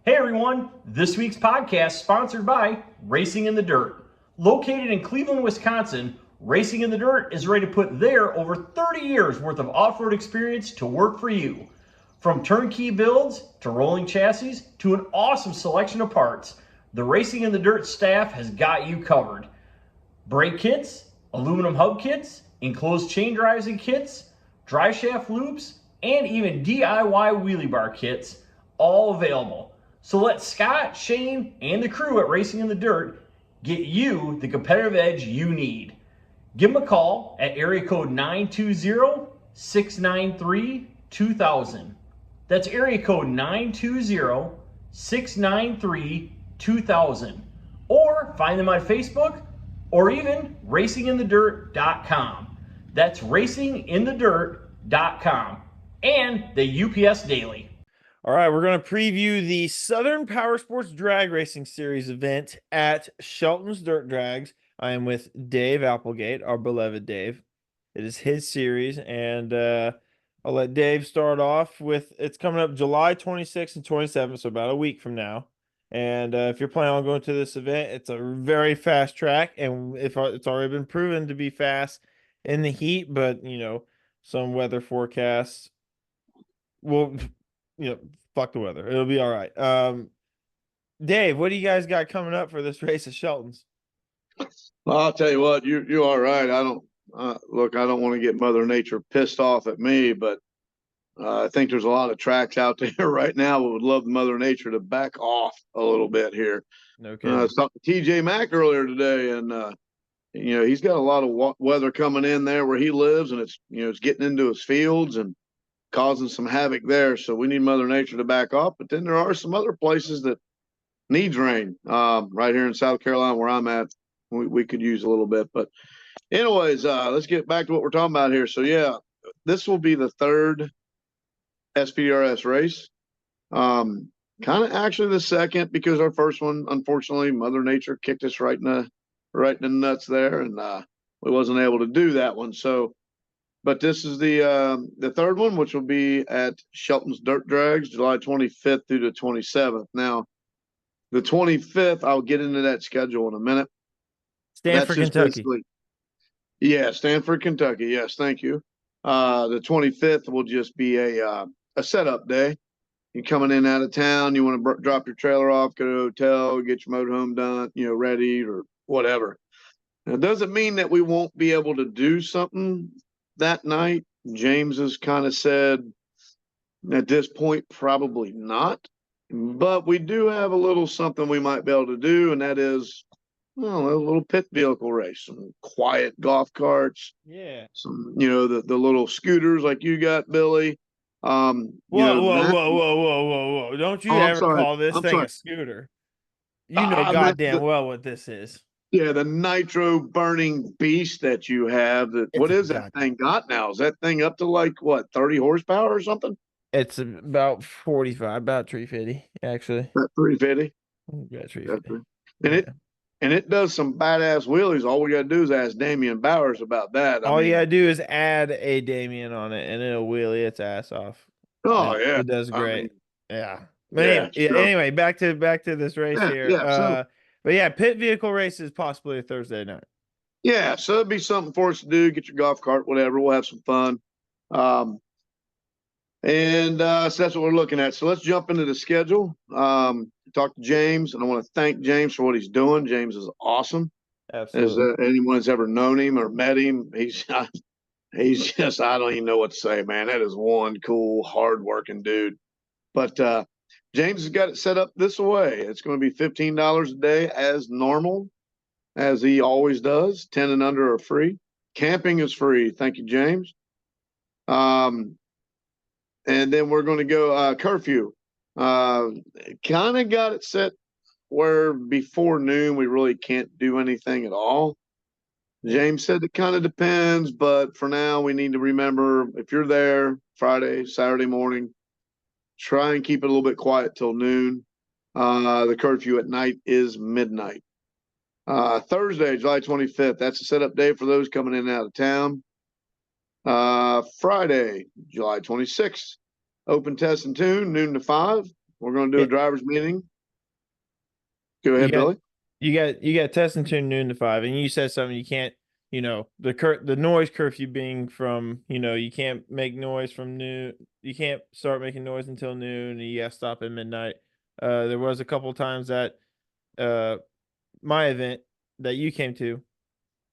Hey everyone, this week's podcast sponsored by Racing in the Dirt. Located in Cleveland, Wisconsin, Racing in the Dirt is ready to put their over 30 years worth of off-road experience to work for you. From turnkey builds to rolling chassis to an awesome selection of parts, the Racing in the Dirt staff has got you covered. Brake kits, aluminum hub kits, enclosed chain drives and kits, drive shaft loops, and even DIY wheelie bar kits, all available. So let Scott, Shane, and the crew at Racing in the Dirt get you the competitive edge you need. Give them a call at area code 920-693-2000. That's area code 920-693-2000. Or find them on Facebook or even racinginthedirt.com. That's racinginthedirt.com and the UPS Daily. All right, we're going to preview the Southern Powersports Drag Racing Series event at Sheltons Dirt Drags. I am with Dave Applegate, our beloved Dave. It is his series, and I'll let Dave start off with, it's coming up July 26th and 27th, so about a week from now. And if you're planning on going to this event, it's a very fast track, and it's already been proven to be fast in the heat, but, you know, some weather forecasts will... fuck the weather. It'll be all right. Dave, what do you guys got coming up for this race at Sheltons? Well, I'll tell you what, you're all right. I don't look. I don't want to get Mother Nature pissed off at me, but I think there's a lot of tracks out there right now that would love Mother Nature to back off a little bit here. Okay. I was talking to TJ Mack earlier today, and he's got a lot of weather coming in there where he lives, and it's getting into his fields and causing some havoc there. So we need Mother Nature to back off. But then there are some other places that needs rain. Right here in South Carolina where I'm at, we could use a little bit. But anyways, let's get back to what we're talking about here. So yeah, this will be the third SPDRS race. Kind of actually the second, because our first one, unfortunately, Mother Nature kicked us right in the nuts there, and we wasn't able to do that one. But this is the third one, which will be at Sheltons Dirt Drags, July 25th through the 27th. Now, the 25th, I'll get into that schedule in a minute. Stanford, Kentucky. Yeah, Stanford, Kentucky. Yes, thank you. The 25th will just be a setup day. You're coming in out of town, you want to drop your trailer off, go to a hotel, get your motorhome done, ready or whatever. Now, it doesn't mean that we won't be able to do something that night. James has kind of said at this point probably not, but we do have a little something we might be able to do, and that is a little pit vehicle race, some quiet golf carts, some the little scooters like you got, Billy. Whoa, don't you ever call this thing a scooter. Goddamn well what this is. Yeah, the nitro burning beast that you have. What is that thing got now? Is that thing up to like what, 30 horsepower or something? It's about 45, about 350 actually. About 350. Yeah, 350. And it does some badass wheelies. All we gotta do is ask Damian Bowers about that. All you gotta do is add a Damian on it, and it'll wheelie its ass off. Oh yeah, it does great. Sure. Anyway, back to this race here. But yeah, pit vehicle race is possibly a Thursday night. Yeah, so it'd be something for us to do. Get your golf cart, whatever. We'll have some fun. So that's what we're looking at. So let's jump into the schedule. Talk to James, and I want to thank James for what he's doing. James is awesome. Absolutely. As anyone has ever known him or met him, he's just, I don't even know what to say, man. That is one cool, hard-working dude. But James has got it set up this way. It's going to be $15 a day as normal, as he always does. 10 and under are free. Camping is free. Thank you, James. And then we're going to go curfew. Kind of got it set where before noon we really can't do anything at all. James said it kind of depends, but for now we need to remember, if you're there Friday, Saturday morning, try and keep it a little bit quiet till noon. The curfew at night is midnight. Thursday, July 25th, that's a setup day for those coming in and out of town. Friday, July 26th, open test and tune, noon to 5. We're going to do a driver's meeting. Go ahead, Billy. You got test and tune noon to 5, and you said something you can't, the noise curfew being from, you can't make noise from noon. You can't start making noise until noon, and you got to stop at midnight. There was a couple times that my event that you came to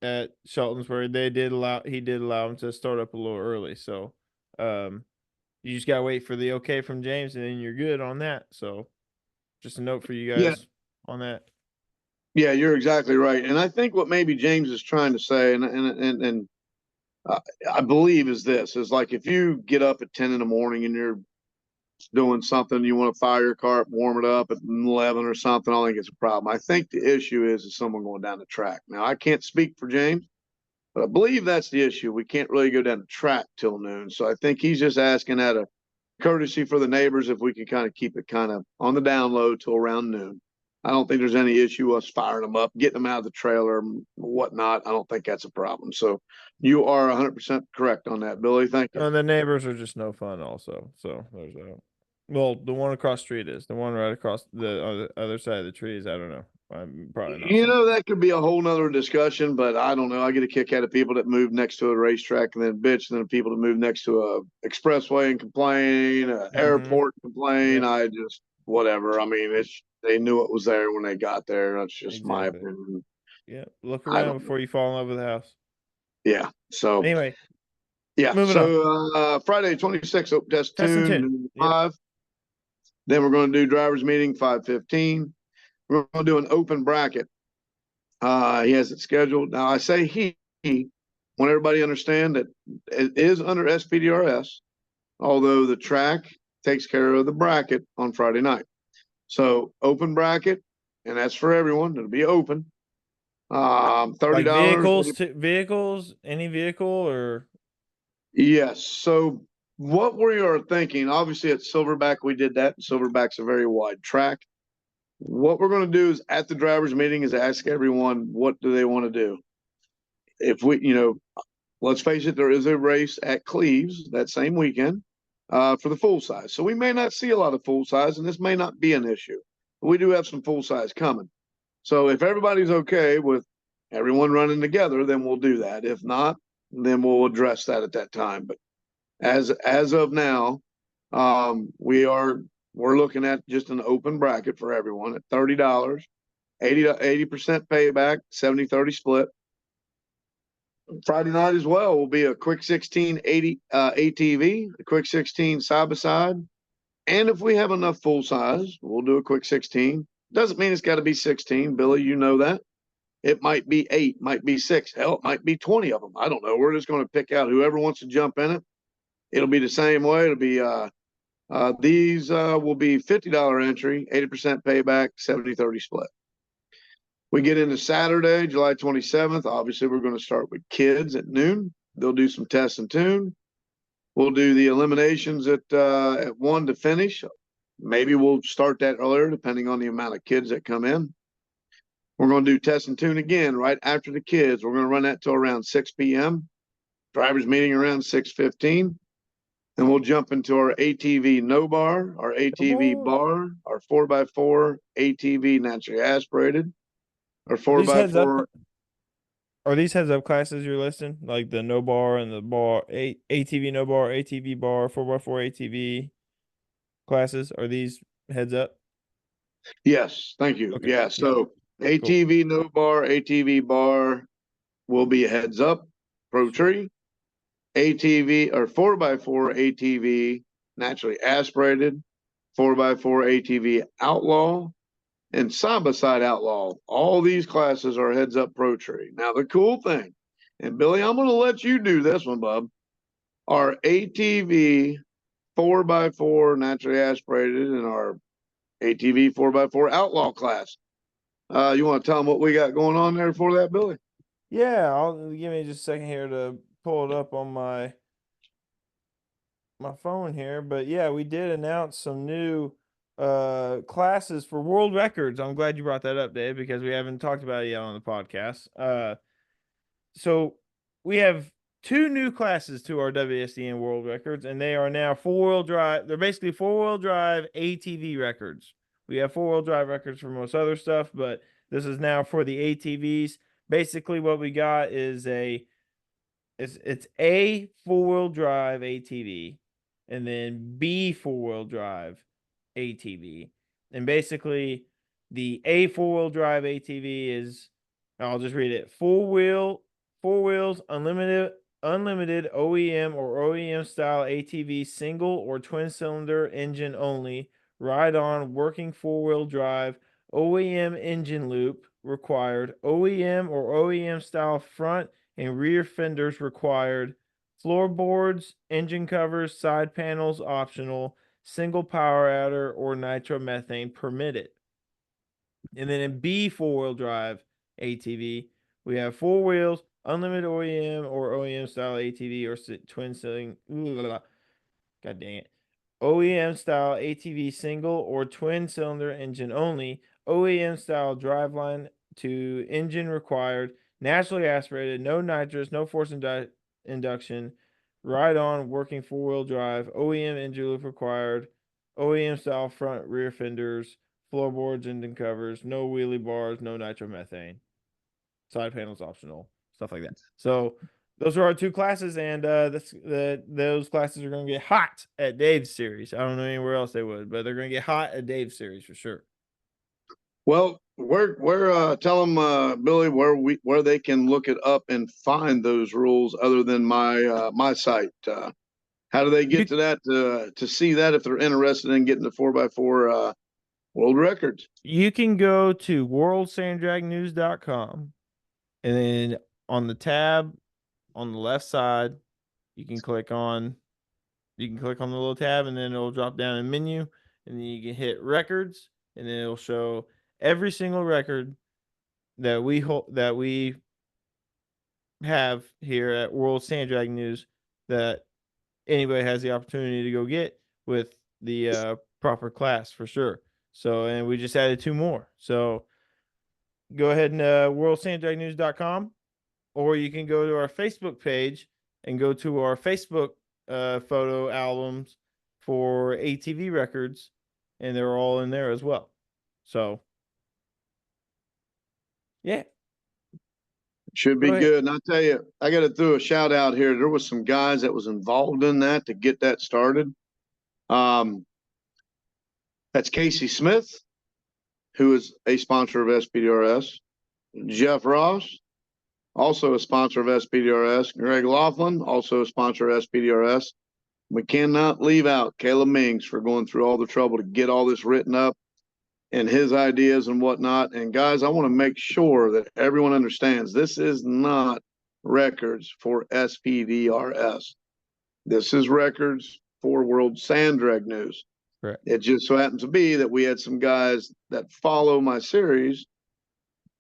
at Shelton's where he did allow him to start up a little early. So you just gotta wait for the okay from James, and then you're good on that. So just a note for you guys on that. Yeah, you're exactly right. And I think what maybe James is trying to say, and I believe is this, is like if you get up at 10 in the morning and you're doing something, you want to fire your car up, warm it up at 11 or something, I don't think it's a problem. I think the issue is someone going down the track. Now, I can't speak for James, but I believe that's the issue. We can't really go down the track till noon. So I think he's just asking out of courtesy for the neighbors if we can kind of keep it kind of on the down low till around noon. I don't think there's any issue us firing them up, getting them out of the trailer, and whatnot. I don't think that's a problem. So you are 100% correct on that, Billy. Thank you. And the neighbors are just no fun also. So there's well, the one across the street is. The one right across the other side of the trees, I don't know. I'm probably not. That could be a whole nother discussion, but I don't know. I get a kick out of people that move next to a racetrack and then bitch, and then people that move next to a expressway and complain, airport and complain. I just, whatever. I mean, they knew it was there when they got there. That's just my opinion. Yeah. Look around before you fall in love with the house. Yeah. So anyway. Yeah. So Friday 26th, open test tune 5. Then we're going to do driver's meeting 5:15. We're going to do an open bracket. He has it scheduled. Now I say he want everybody understand that it is under SPDRS, although the track takes care of the bracket on Friday night. So open bracket, and that's for everyone. It'll be open. $30. Like vehicles, any vehicle or? Yes. So what we are thinking, obviously at Silverback, we did that. Silverback's a very wide track. What we're going to do is at the drivers meeting is ask everyone, what do they want to do? If we, let's face it, there is a race at Cleves that same weekend for the full size. So we may not see a lot of full size, and this may not be an issue. But we do have some full size coming. So if everybody's okay with everyone running together, then we'll do that. If not, then we'll address that at that time. But as of now, we're looking at just an open bracket for everyone at $30, 80% payback, 70-30 split. Friday night as well will be a quick 16 80 ATV, a quick 16 side by side, and if we have enough full size, we'll do a quick 16. Doesn't mean it's got to be 16, Billy. You know that. It might be 8, might be 6, hell, it might be 20 of them. I don't know. We're just going to pick out whoever wants to jump in it. It'll be the same way. It'll be these will be $50 entry, 80% payback, 70-30 split. We get into Saturday, July 27th. Obviously, we're going to start with kids at noon. They'll do some test and tune. We'll do the eliminations at 1 to finish. Maybe we'll start that earlier, depending on the amount of kids that come in. We're going to do test and tune again right after the kids. We're going to run that till around 6 p.m. Drivers meeting around 6:15. And we'll jump into our ATV no bar, our ATV bar, our 4x4 ATV naturally aspirated, our 4x4. Are these heads up classes you're listing? Like the no bar and the bar, ATV no bar, ATV bar, 4x4 ATV classes? Are these heads up? Yes, thank you. Okay. Yeah, so ATV no bar, ATV bar will be a heads up, pro tree. ATV or 4x4 ATV naturally aspirated, 4x4 ATV outlaw, and side-by-side outlaw. All these classes are heads up pro tree. Now the cool thing, and Billy, I'm going to let you do this one, bub. Our ATV 4x4 naturally aspirated and our ATV 4x4 outlaw class. You want to tell them what we got going on there for that, Billy? Yeah, give me just a second here to pull it up on my phone here. But yeah, we did announce some new classes for world records. I'm glad you brought that up, Dave, because we haven't talked about it yet on the podcast. So we have two new classes to our WSDN world records, and they are now four-wheel drive. They're basically four-wheel drive ATV records. We have four-wheel drive records for most other stuff, but this is now for the ATVs. Basically, what we got is it's A four-wheel drive ATV, and then B four-wheel drive ATV. And basically, the A four-wheel drive ATV is, I'll just read it: four wheels, unlimited OEM or OEM style ATV, single or twin cylinder engine only, ride on, working four-wheel drive, OEM engine loop required, OEM or OEM style front and rear fenders required, floorboards, engine covers, side panels optional, single power adder or nitromethane permitted. And then in B four-wheel drive ATV, we have four wheels, unlimited OEM or OEM style ATV or twin cylinder. God dang it. OEM style ATV single or twin cylinder engine only, OEM style driveline to engine required, naturally aspirated, no nitrous, no force induction, ride on, working four-wheel drive, OEM engine loop required, OEM style front rear fenders, floorboards, engine covers, no wheelie bars, no nitromethane, side panels optional, stuff like that. So those are our two classes, and those classes are going to get hot at Dave's series. I don't know anywhere else they would, but they're going to get hot at Dave's series for sure. Well, tell them, Billy, where they can look it up and find those rules other than my site. How do they get to that to see that if they're interested in getting the 4x4 world records? You can go to worldsandragnews.com, and then on the tab on the left side, you can click on the little tab, and then it'll drop down a menu, and then you can hit records, and then it'll show every single record that we have here at World Sand Drag News that anybody has the opportunity to go get with the proper class for sure. So, and we just added two more. So go ahead and worldsandragnews.com, or you can go to our Facebook page and go to our Facebook photo albums for ATV records, and they're all in there as well. So yeah, should be good. And I tell you, I got to throw a shout out here. There was some guys that was involved in that to get that started. That's Casey Smith, who is a sponsor of SPDRS. Jeff Ross, also a sponsor of SPDRS. Greg Laughlin, also a sponsor of SPDRS. We cannot leave out Caleb Mings for going through all the trouble to get all this written up and his ideas and whatnot. And guys, I want to make sure that everyone understands this is not records for SPDRS. This is records for World Sand Drag News. Correct. It just so happens to be that we had some guys that follow my series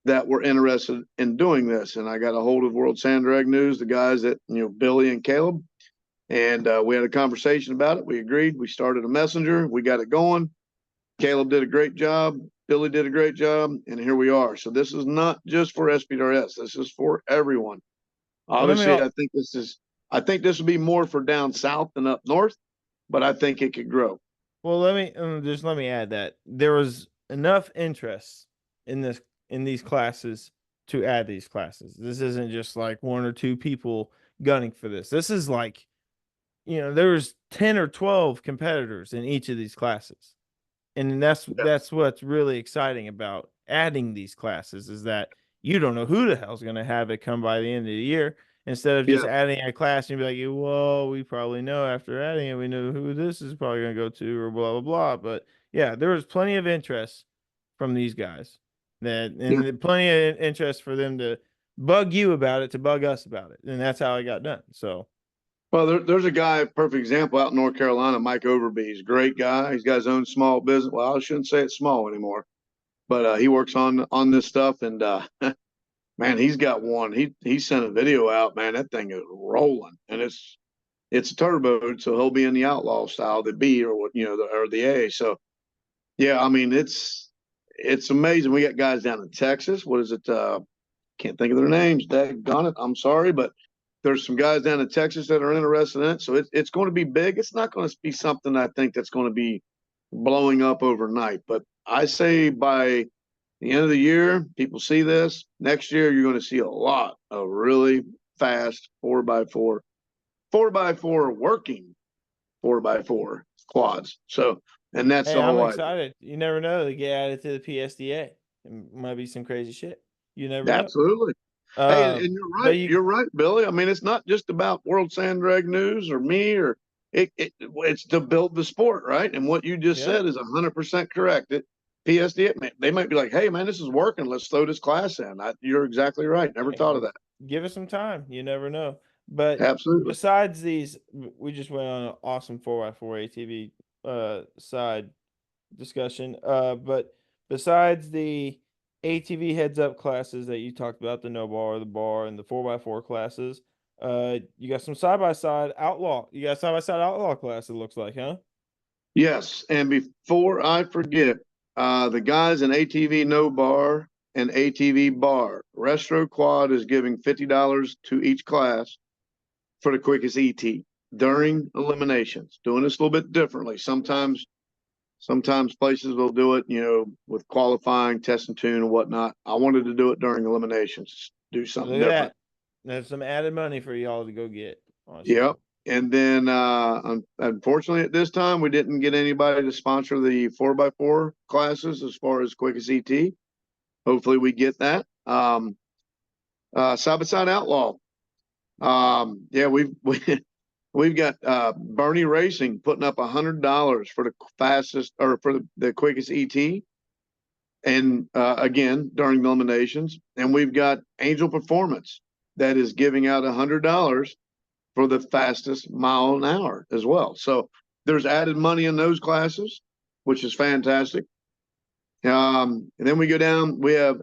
that were interested in doing this. And I got a hold of World Sand Drag News, the guys that, Billy and Caleb, and we had a conversation about it. We agreed. We started a messenger. We got it going. Caleb did a great job. Billy did a great job. And here we are. So this is not just for SPDRS. This is for everyone. Obviously, I think this will be more for down south than up north, but I think it could grow. Well, let me add that there was enough interest in these classes to add these classes. This isn't just like one or two people gunning for this. This is like, there's 10 or 12 competitors in each of these classes. And that's what's really exciting about adding these classes, is that you don't know who the hell's going to have it come by the end of the year. Instead of just adding a class and be like, well, we probably know after adding it, we know who this is probably going to go to, or blah, blah, blah. But yeah, there was plenty of interest from these guys, and plenty of interest for them to bug you about it, to bug us about it. And that's how it got done. So, well, there's a guy, perfect example, out in North Carolina, Mike Overby. He's a great guy. He's got his own small business. Well, I shouldn't say it's small anymore, but he works on this stuff, and man, he's got one. He sent a video out, man. That thing is rolling, and it's a turbo, so he'll be in the outlaw style, the B or what, or the A. So yeah, I mean, it's amazing. We got guys down in Texas. What is it? Can't think of their names. Daggone it. I'm sorry, but There's some guys down in Texas that are interested in it. So it's going to be big. It's not going to be something I think that's going to be blowing up overnight. But I say by the end of the year, people see this. Next year, you're going to see a lot of really fast 4x4, 4x4 working 4x4 quads. So, and that's Hey, the I'm whole idea. excited. You never know. They get added to the PSDA. It might be some crazy shit. You never know. Absolutely. Hey, and Um, you're but right. You're right, Billy. I mean, it's not just about World Sand Drag News or me or it's to build the sport, right? And what you just Yeah. said is 100% correct. PSD, they might be like, hey, man, this is working. Let's throw this class in. You're exactly right. Never thought of that. Give it some time. You never know. But Absolutely. besides these, we just went on an awesome 4x4 ATV side discussion. But besides the ATV heads up classes that you talked about, the no bar, the bar, and the 4x4 classes, you got some side by side outlaw. You got side by side outlaw class, it looks like, huh? Yes. And before I forget, the guys in ATV no bar and ATV bar, Retro Quad is giving $50 to each class for the quickest ET during eliminations. Doing this a little bit differently. Sometimes places will do it, with qualifying, test and tune and whatnot. I wanted to do it during eliminations, do something Look at different. that. There's some added money for y'all to go get. Honestly. Yep. And then unfortunately at this time we didn't get anybody to sponsor the 4x4 classes as far as quickest ET. Hopefully we get that. Side by side outlaw. Yeah, we've got Bernie Racing putting up $100 for the fastest or for the quickest ET. And again, during the eliminations. And we've got Angel Performance that is giving out $100 for the fastest mile an hour as well. So there's added money in those classes, which is fantastic. And then we go down, we have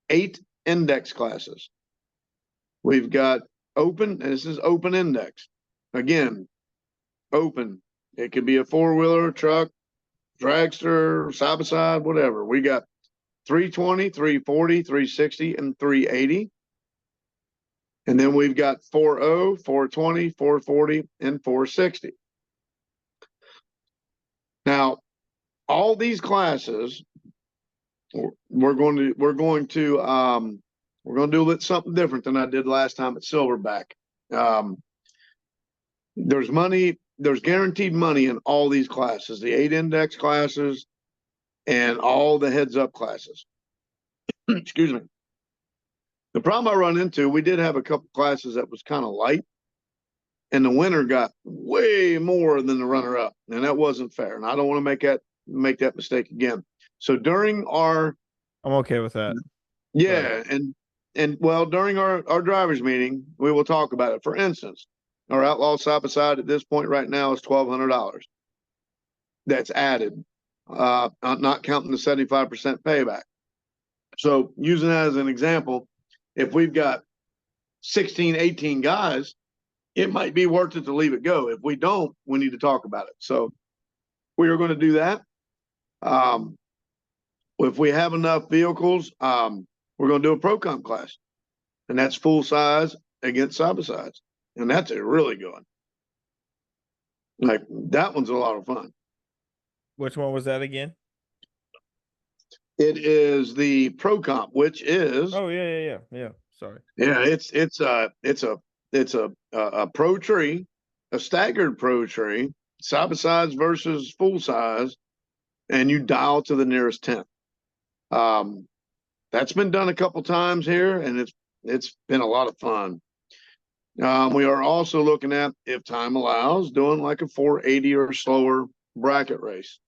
8 index classes. We've got open, and this is open index. Again, open. It could be a 4-wheeler, truck, dragster, side by side, whatever. We got 320, 340, 360, and 380. And then we've got 4.0, 420, 440, and 460. Now, all these classes, we're going to do something different than I did last time at Silverback. There's guaranteed money in all these classes, the 8 index classes and all the heads up classes. Excuse me. The problem I run into, we did have a couple classes that was kind of light, and the winner got way more than the runner up, and that wasn't fair. And I don't want to make that mistake again. So during our, I'm okay with that. yeah, and well, during our drivers meeting, we will talk about it. For instance, our outlaw side by side at this point right now is $1,200. That's added, not counting the 75% payback. So using that as an example, if we've got 16, 18 guys, it might be worth it to leave it go. If we don't, we need to talk about it. So we are going to do that. If we have enough vehicles, we're going to do a pro comp class, and that's full size against side by sides. And that's a really good one. Like that one's a lot of fun. Which one was that again? It is the pro comp, which is, Oh yeah. Sorry. yeah, it's a pro tree, a staggered pro tree, side by sides versus full size, and you dial to the nearest 10th. That's been done a couple times here, and it's been a lot of fun. We are also looking at, if time allows, doing like a 480 or slower bracket race.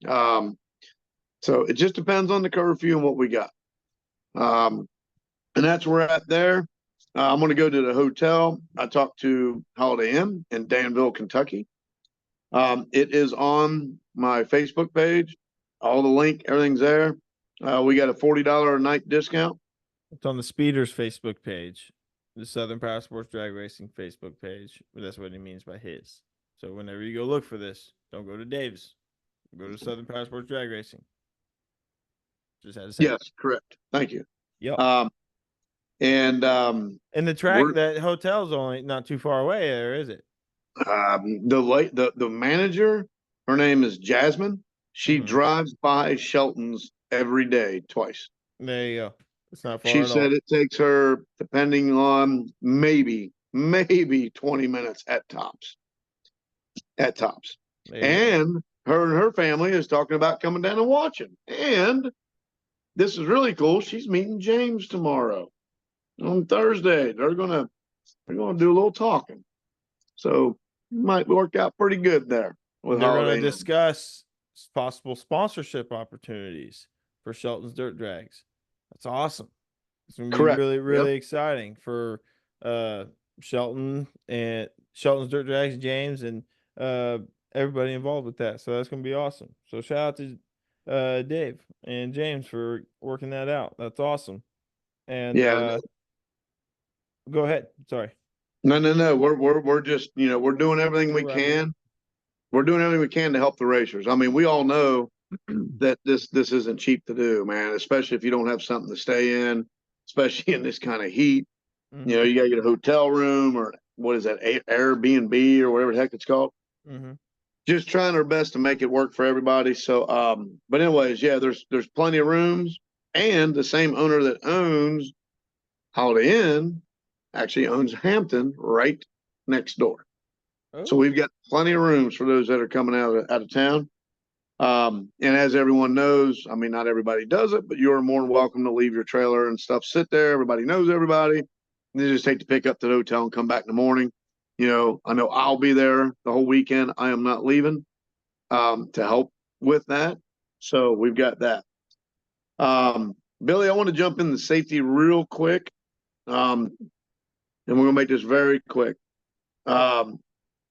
So it just depends on the curfew and what we got. And that's where we're at there. I'm going to go to the hotel. I talked to Holiday Inn in Danville, Kentucky. It is on my Facebook page. All the link, everything's there. We got a $40 a night discount. It's on the Speeders Facebook page, the Southern Powersports Drag Racing Facebook page. That's what he means by his. So whenever you go look for this, don't go to Dave's. Go to Southern Powersports Drag Racing. Just had to say. Yes, correct. Thank you. Yep. And And the track, that hotel's only not too far away, or is it? the manager, her name is Jasmine. She drives by Shelton's every day, twice. There you go. It's not far She at all. said it takes her, depending on maybe 20 minutes at tops. At tops. And her family is talking about coming down and watching. And this is really cool. She's meeting James tomorrow on Thursday. They're gonna do a little talking. So might work out pretty good there with They're going Holiday to Inn. discuss possible sponsorship opportunities for Shelton's Dirt Drags. That's awesome. It's going to be Correct. really, really exciting for Shelton and Shelton's Dirt Drags, James, and everybody involved with that. So that's going to be awesome. So shout out to Dave and James for working that out. That's awesome. And go ahead. Sorry. No. We're just, we're doing everything we can. We're doing everything we can to help the racers. I mean, we all know that this isn't cheap to do, man, especially if you don't have something to stay in, especially in this kind of heat. You got to get a hotel room, or what is that, Airbnb or whatever the heck it's called. Just trying our best to make it work for everybody. So, but anyways, yeah, there's plenty of rooms, and the same owner that owns Holiday Inn actually owns Hampton right next door. So we've got plenty of rooms for those that are coming out of town. And as everyone knows, I mean, not everybody does it, but you are more than welcome to leave your trailer and stuff sit there. Everybody knows everybody. You just take the pick up to the hotel and come back in the morning. I know I'll be there the whole weekend. I am not leaving to help with that. So we've got that. Billy, I want to jump into safety real quick. And we're going to make this very quick.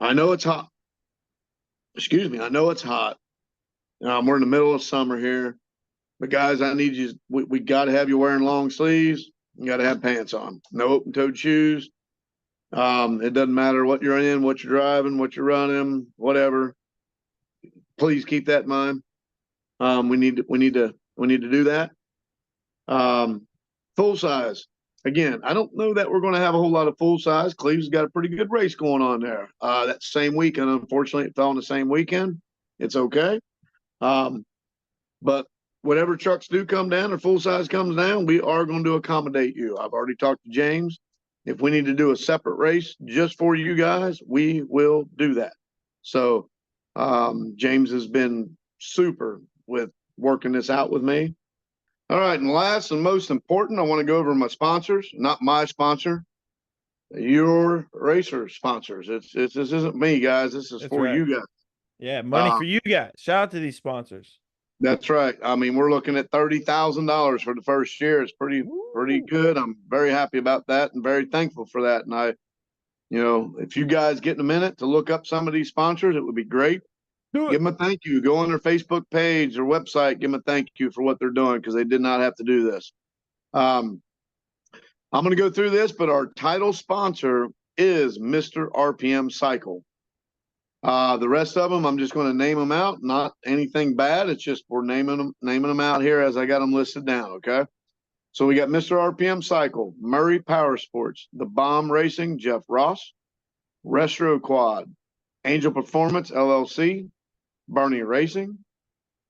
I know it's hot. Excuse me. I know it's hot. We're in the middle of summer here. But guys, I need you. We got to have you wearing long sleeves. You got to have pants on. No open-toed shoes. It doesn't matter what you're in, what you're driving, what you're running, whatever. Please keep that in mind. We need to do that. Full size. Again, I don't know that we're going to have a whole lot of full size. Cleve's got a pretty good race going on there. That same weekend, unfortunately, it fell on the same weekend. It's okay. But whatever trucks do come down or full size comes down, we are going to accommodate you. I've already talked to James. If we need to do a separate race just for you guys, we will do that. So James has been super with working this out with me. All right, and last and most important, I want to go over my sponsors. Not my sponsor, your racer sponsors. This isn't me, guys. This is for you guys. Yeah, money for you guys. Shout out to these sponsors. That's right. I mean, we're looking at $30,000 for the first year. It's pretty good. I'm very happy about that and very thankful for that. And if you guys get in a minute to look up some of these sponsors, it would be great. Give them a thank you. Go on their Facebook page or website. Give them a thank you for what they're doing, because they did not have to do this. I'm going to go through this, but our title sponsor is Mr. RPM Cycle. The rest of them, I'm just going to name them out. Not anything bad. It's just we're naming them out here as I got them listed down. Okay. So we got Mr. RPM Cycle, Murray Powersports, The Bomb Racing, Jeff Ross, Retro Quad, Angel Performance LLC, Bernie Racing,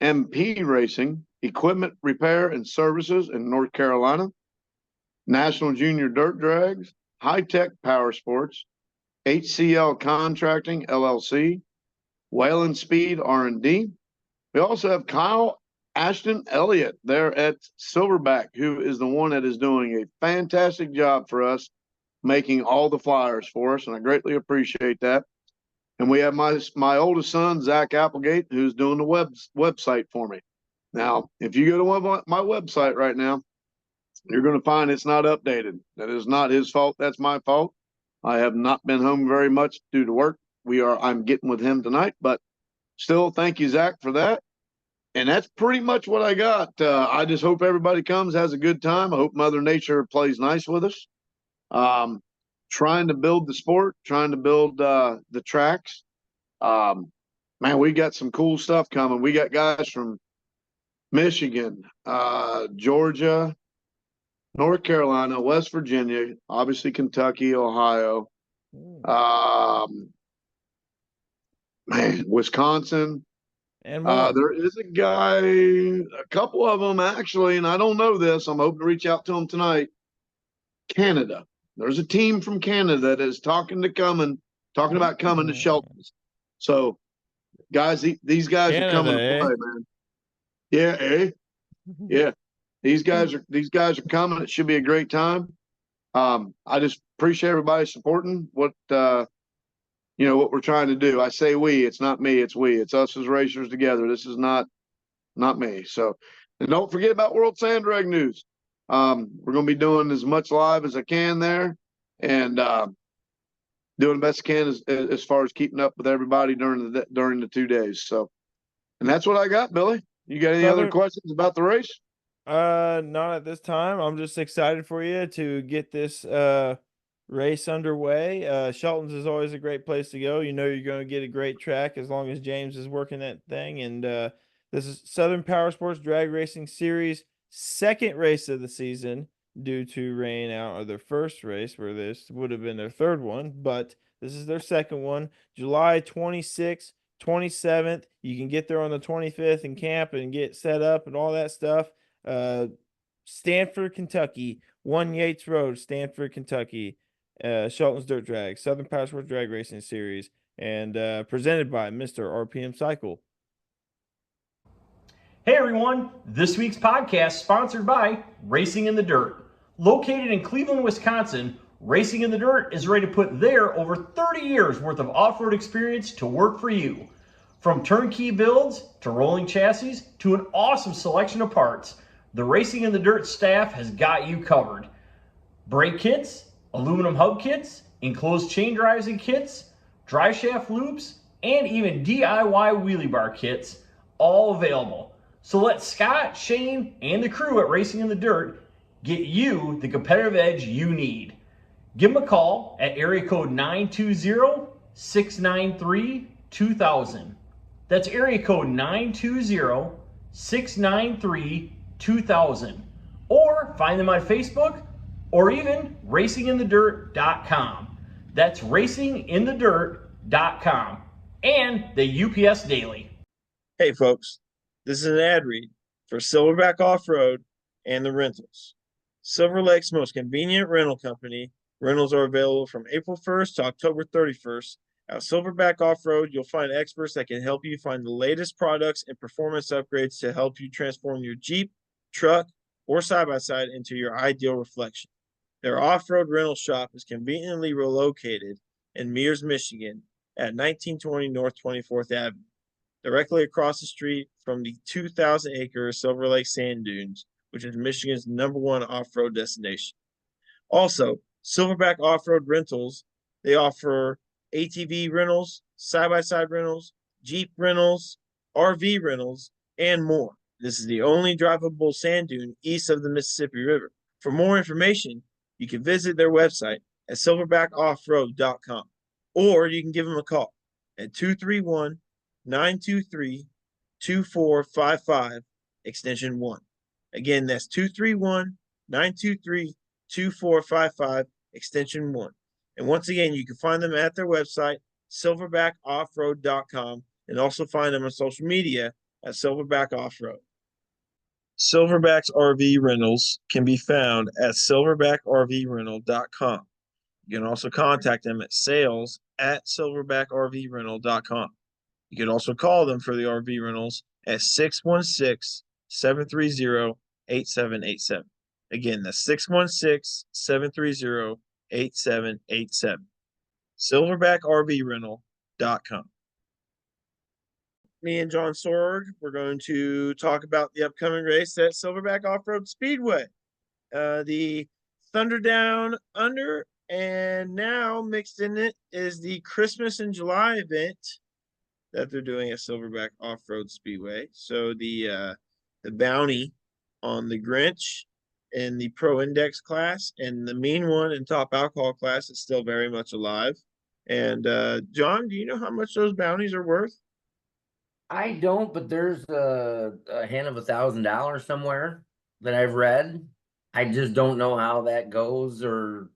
MP Racing, Equipment Repair and Services in North Carolina, National Junior Dirt Drags, High Tech Powersports, HCL Contracting LLC, Whalen Speed R&D. We also have Kyle Ashton Elliott there at Silverback, who is the one that is doing a fantastic job for us, making all the flyers for us, and I greatly appreciate that. And we have my oldest son, Zach Applegate, who's doing the website for me. Now, if you go to my website right now, you're going to find it's not updated. That is not his fault. That's my fault. I have not been home very much due to work. I'm getting with him tonight, but still, thank you, Zach, for that. And that's pretty much what I got. I just hope everybody comes, has a good time. I hope Mother Nature plays nice with us. Trying to build the sport, trying to build the tracks. Man, we got some cool stuff coming. We got guys from Michigan, Georgia, North Carolina, West Virginia, obviously Kentucky, Ohio, Ooh. man, Wisconsin. And more. There is a guy, a couple of them actually, and I don't know this. I'm hoping to reach out to him tonight. Canada. There's a team from Canada that is talking about coming to Sheltons. So, guys, these guys are coming Canada, to eh? play, man. Yeah, yeah. These guys are coming. It should be a great time. I just appreciate everybody supporting what what we're trying to do. I say we. It's not me. It's we. It's us as racers together. This is not me. So, and don't forget about World Sand Drag News. We're going to be doing as much live as I can there, and doing the best I can as far as keeping up with everybody during the 2 days. So, and that's what I got, Billy. You got any other questions about the race? Not at this time. I'm just excited for you to get this race underway. Shelton's is always a great place to go. You know you're going to get a great track as long as James is working that thing. And this is Southern Powersports Drag Racing Series second race of the season due to rain out of their first race, where this would have been their third one, but this is their second one, July 26th, 27th. You can get there on the 25th and camp and get set up and all that stuff. Stanford, Kentucky, 1 Yates Road, Stanford, Kentucky. Sheltons Dirt Drags, Southern Powersports Drag Racing Series, and presented by Mr. RPM Cycle. Hey everyone, this week's podcast sponsored by Racing in the Dirt. Located in Cleveland, Wisconsin, Racing in the Dirt is ready to put their over 30 years worth of off-road experience to work for you. From turnkey builds to rolling chassis to an awesome selection of parts, the Racing in the Dirt staff has got you covered. Brake kits, aluminum hub kits, enclosed chain drives and kits, dry shaft loops, and even DIY wheelie bar kits, all available. So let Scott, Shane, and the crew at Racing in the Dirt get you the competitive edge you need. Give them a call at area code 920-693-2000. That's area code 920-693-2000. Or find them on Facebook or even racinginthedirt.com. That's racinginthedirt.com. And the UPS Daily. Hey folks, this is an ad read for Silverback Offroad and the rentals. Silver Lake's most convenient rental company. Rentals are available from April 1st to October 31st. At Silverback Offroad, you'll find experts that can help you find the latest products and performance upgrades to help you transform your Jeep, truck, or side-by-side into your ideal reflection. Their off-road rental shop is conveniently located in Mears, Michigan at 1920 North 24th Avenue, directly across the street from the 2,000-acre Silver Lake Sand Dunes, which is Michigan's #1 off-road destination. Also, Silverback Offroad Rentals, they offer ATV rentals, side-by-side rentals, Jeep rentals, RV rentals, and more. This is the only drivable sand dune east of the Mississippi River. For more information, you can visit their website at silverbackoffroad.com, or you can give them a call at 231-923-2455, extension 1. Again, that's 231-923-2455, extension 1. And once again, you can find them at their website, silverbackoffroad.com, and also find them on social media at Silverback Offroad. Silverback's RV rentals can be found at silverbackrvrental.com. You can also contact them at sales@silverbackrvrental.com. You can also call them for the RV rentals at 616-730-8787. Again, that's 616-730-8787. silverbackrvrental.com. Me and John Sorg, we're going to talk about the upcoming race at Silverback Offroad Speedway. The Thunderdown Under, and now mixed in it is the Christmas in July event that they're doing at Silverback Offroad Speedway. So the bounty on the Grinch in the Pro Index class and the Mean One in Top Alcohol class is still very much alive. And John, do you know how much those bounties are worth? I don't, but there's a hint of $1,000 somewhere that I've read. I just don't know how that goes or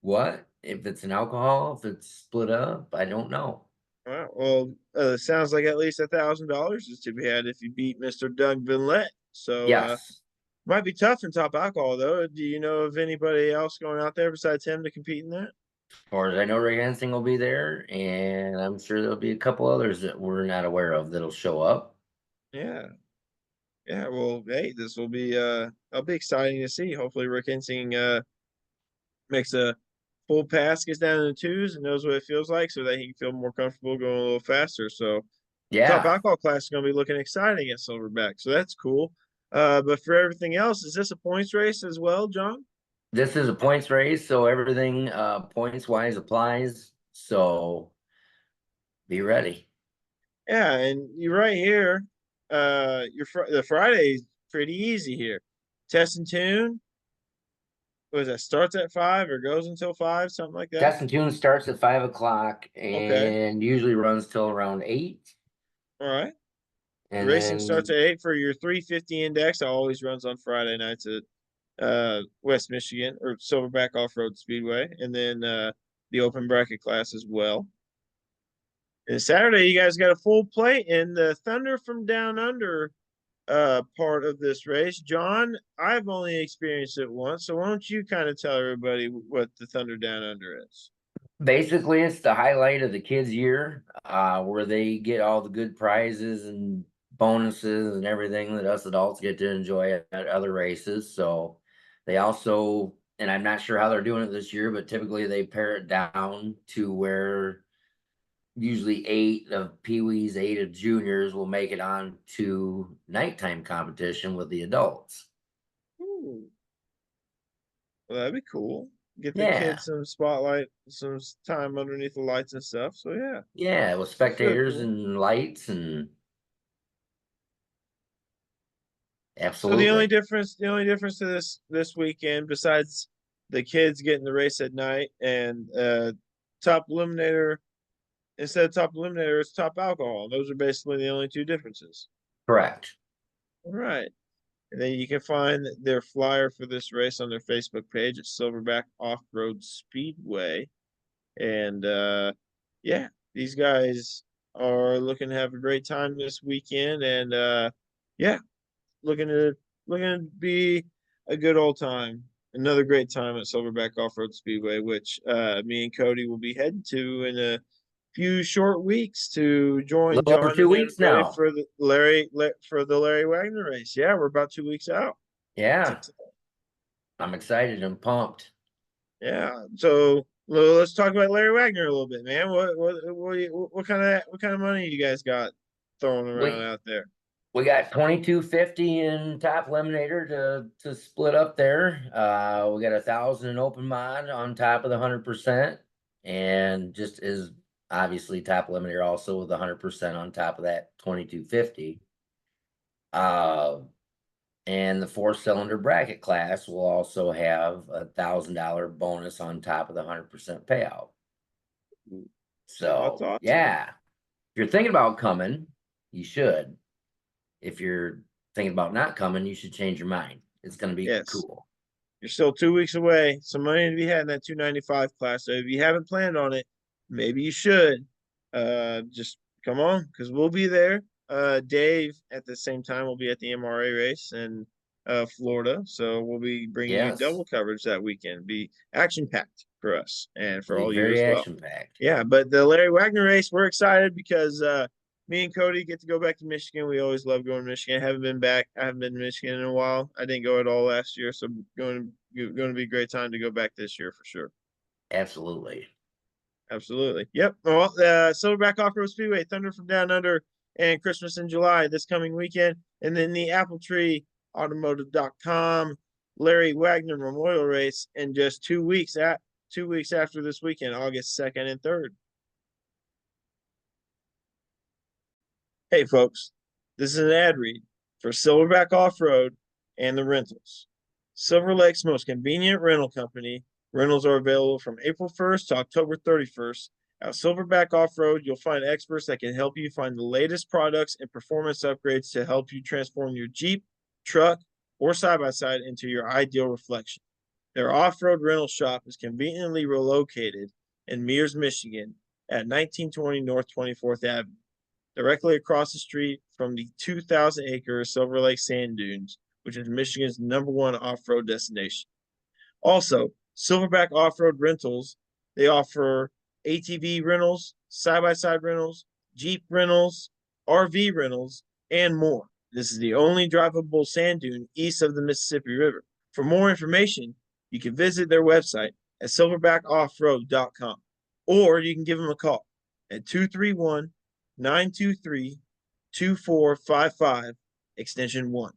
what. If it's an alcohol, if it's split up, I don't know. All right, well, sounds like at least $1,000 is to be had if you beat Mr. Doug Vinlett. So Yes. might be tough in top alcohol though. Do you know of anybody else going out there besides him to compete in that? As far as I know, Ray Hensing will be there, and I'm sure there'll be a couple others that we're not aware of that'll show up. Yeah. Yeah, well, hey, this will be it'll be exciting to see. Hopefully Rick Hensing makes a full pass, gets down in the twos and knows what it feels like so that he can feel more comfortable going a little faster. So top Yeah, alcohol class is gonna be looking exciting at Silverback. So that's cool. But for everything else, is this a points race as well, John? this is a points race, so everything points wise applies. So be ready. Yeah, and you're right here. The Friday's pretty easy here. Test and tune. Was that starts at 5 or goes until 5, something like that? Test and tune starts at 5 o'clock Okay. and usually runs till around 8. All right. And Racing starts then at 8 for your 350 index. That always runs on Friday nights at West Michigan or Silverback Offroad Speedway, and then the open bracket class as well. And Saturday, you guys got a full plate in the Thunder from Down Under part of this race. John, I've only experienced it once, so why don't you kind of tell everybody what the Thunder Down Under is? basically it's the highlight of the kids' year, where they get all the good prizes and bonuses and everything that us adults get to enjoy at other races. So they also, and I'm not sure how they're doing it this year, but typically they pare it down to where usually 8 of peewees, 8 of juniors will make it on to nighttime competition with the adults. Ooh, well, that'd be cool. Get the Yeah. kids some spotlight, some time underneath the lights and stuff. So yeah, Yeah, with that's really spectators cool. and lights and So absolutely. the only difference to this weekend, besides the kids getting the race at night and top eliminator instead of top eliminator, it's top alcohol. Those are basically the only two differences. Correct. All right. And then you can find their flyer for this race on their Facebook page at Silverback Offroad Speedway. And yeah, these guys are looking to have a great time this weekend. And yeah, looking to be a good old time. Another great time at Silverback Offroad Speedway, which me and Cody will be heading to in a few short weeks to A join little over John two and weeks everybody now. for the Larry Wagner race. Yeah, we're about 2 weeks out. Yeah, I'm excited and pumped. Yeah. So let's talk about Larry Wagner a little bit, man. What kind of money you guys got thrown around We out there? we got 2250 in top eliminator to split up there. We got 1,000 in open mod on top of the 100%, and just is obviously top eliminator also with 100% on top of that 2250. And the 4-cylinder bracket class will also have $1,000 bonus on top of the 100% payout. Oh, that's So awesome. yeah, if you're thinking about coming, you should. If you're thinking about not coming, you should change your mind. It's going to be Yes. cool. You're still 2 weeks away. Some money to be had in that 295 class. So if you haven't planned on it, maybe you should. Just come on, because we'll be there. Dave at the same time will be at the MRA race in Florida. So we'll be bringing you Yes, double coverage that weekend. Be action packed for us and for be all you very as well. action packed. Yeah, but the Larry Wagner race, we're excited because me and Cody get to go back to Michigan. We always love going to Michigan. I haven't been back. I haven't been to Michigan in a while. I didn't go at all last year, so going to be a great time to go back this year for sure. Absolutely. Absolutely. Yep. Well, Silverback Offroad Speedway, Thunder from Down Under, and Christmas in July this coming weekend, and then the Apple Tree Automotive.com Larry Wagner Memorial Race in just 2 weeks 2 weeks after this weekend, August 2nd and 3rd. Hey, folks, this is an ad read for Silverback Off-Road and the rentals. Silver Lake's most convenient rental company. Rentals are available from April 1st to October 31st. At Silverback Off-Road, you'll find experts that can help you find the latest products and performance upgrades to help you transform your Jeep, truck, or side-by-side into your ideal reflection. Their off-road rental shop is conveniently located in Mears, Michigan at 1920 North 24th Avenue, directly across the street from the 2,000-acre Silver Lake Sand Dunes, which is Michigan's #1 off-road destination. Also, Silverback Offroad Rentals, they offer ATV rentals, side-by-side rentals, Jeep rentals, RV rentals, and more. This is the only drivable sand dune east of the Mississippi River. For more information, you can visit their website at silverbackoffroad.com, or you can give them a call at 231-923-2455, extension 1.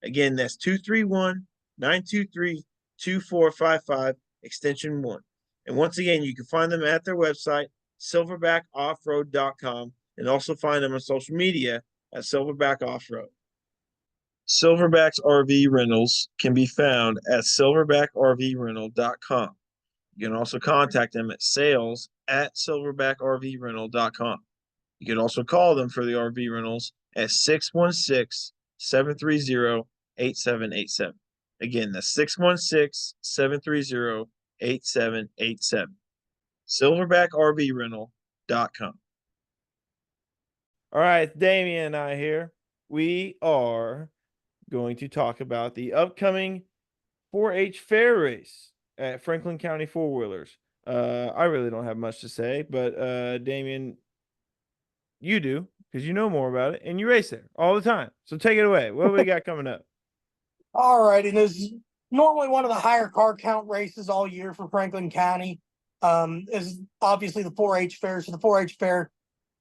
Again, that's 231-923-2455, extension 1. And once again, you can find them at their website, silverbackoffroad.com, and also find them on social media at Silverback Offroad. Silverback's RV rentals can be found at silverbackrvrental.com. You can also contact them at sales@silverbackrvrental.com. You can also call them for the RV rentals at 616-730-8787. Again, that's 616-730-8787. silverbackrvrental.com. All right, Damian and I here. We are going to talk about the upcoming 4-H fair race at Franklin County Four Wheelers. I really don't have much to say, but Damian, you do, because you know more about it and you race there all the time. So take it away. What do we got coming up? All right, and this is normally one of the higher car count races all year for Franklin County. Is obviously the 4-H fair. So the 4-H fair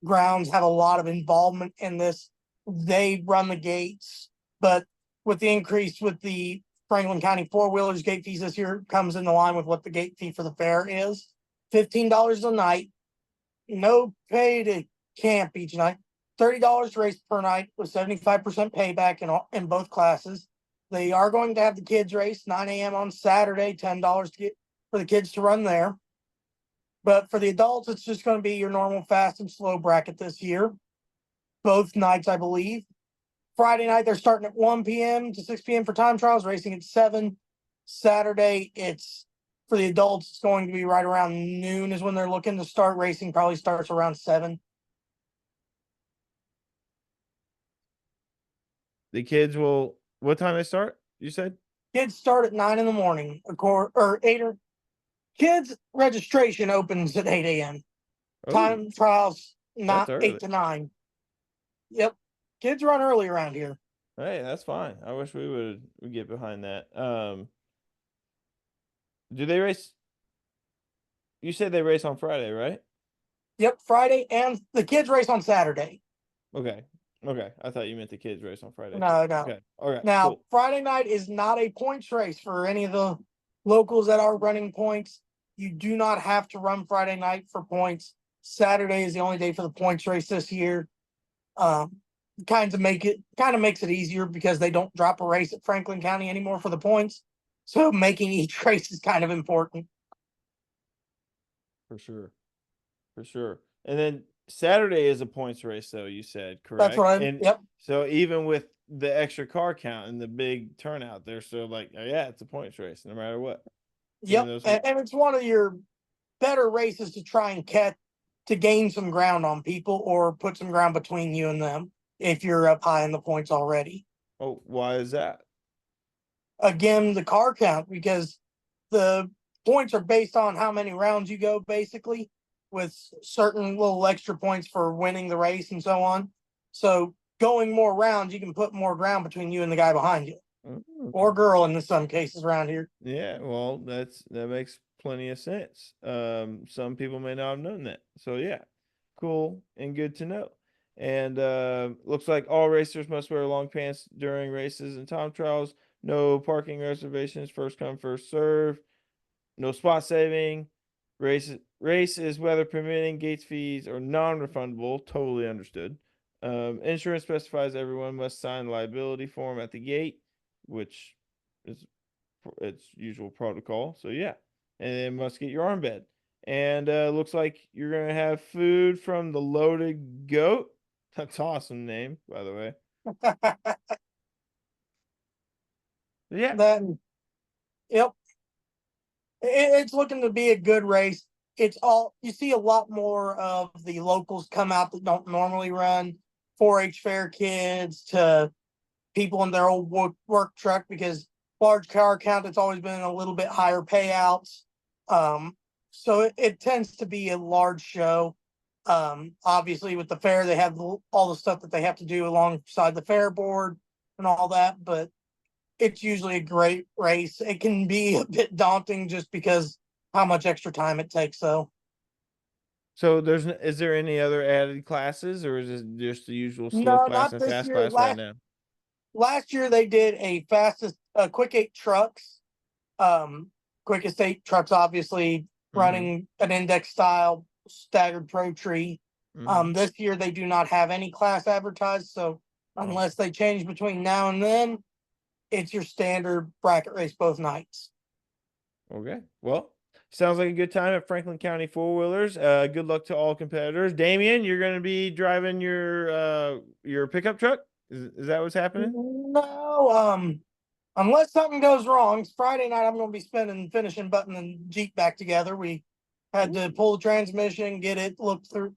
grounds have a lot of involvement in this. They run the gates, but with the increase with the Franklin County four-wheelers gate fees this year comes into line with what the gate fee for the fair is. $15 a night, no pay to camp each night, $30 race per night with 75% payback in both classes. They are going to have the kids race 9 a.m. on Saturday, $10 to get for the kids to run there. But for the adults, it's just going to be your normal fast and slow bracket this year. Both nights, I believe. Friday night, they're starting at 1 p.m. to 6 p.m. for time trials, racing at 7. Saturday, it's for the adults, it's going to be right around noon is when they're looking to start. Racing probably starts around 7. The kids will, what time they start, you said? Kids start at 9 in the morning, or 8 or kids registration opens at 8 a.m. Oh, Time trials, not that's early. 8 to 9. Yep. Kids run early around here. Hey, that's fine. I wish we would get behind that. Do they race? You said they race on Friday, right? Yep, Friday, and the kids race on Saturday. Okay. Okay. I thought you meant the kids race on Friday. No. Okay. All right. Now, cool. Friday night is not a points race for any of the locals that are running points. You do not have to run Friday night for points. Saturday is the only day for the points race this year. Kind of makes it easier because they don't drop a race at Franklin County anymore for the points. So making each race is kind of important. For sure. For sure. And then Saturday is a points race, though, you said, correct? That's right. And yep. So even with the extra car count and the big turnout, they're still like, oh, yeah, it's a points race no matter what. Yep. And it's one of your better races to try and to gain some ground on people or put some ground between you and them if you're up high in the points already. Oh, why is that? Again, the car count, because the points are based on how many rounds you go, basically, with certain little extra points for winning the race and so on. So going more rounds, you can put more ground between you and the guy behind you. Or girl in some cases around here. Yeah, well, that makes plenty of sense. Some people may not have known that. So yeah, cool and good to know. And looks like all racers must wear long pants during races and time trials. No parking reservations, first come, first serve. No spot saving. Race is weather permitting. Gates fees are non-refundable. Totally understood. Insurance specifies everyone must sign the liability form at the gate, which is its usual protocol. So yeah, and then must get your armband. And looks like you're gonna have food from the Loaded Goat. That's an awesome name, by the way. Yeah. That, yep. It's looking to be a good race. You see a lot more of the locals come out that don't normally run, 4-H fair kids to people in their old work truck, because large car count, it's always been a little bit higher payouts. So it tends to be a large show. Obviously with the fair, they have all the stuff that they have to do alongside the fair board and all that, but it's usually a great race. It can be a bit daunting just because how much extra time it takes, though. So is there any other added classes, or is it just the usual slow No, class not and this fast year. class right now? Last year they did a quick 8 trucks. Quickest 8 trucks, obviously running an index style staggered pro tree. This year they do not have any class advertised, so unless they change between now and then, it's your standard bracket race both nights. Okay. Well, sounds like a good time at Franklin County Four Wheelers. Good luck to all competitors. Damien, you're going to be driving your pickup truck. Is that what's happening? No, unless something goes wrong, Friday night I'm going to be finishing buttoning the Jeep back together. We had to pull the transmission,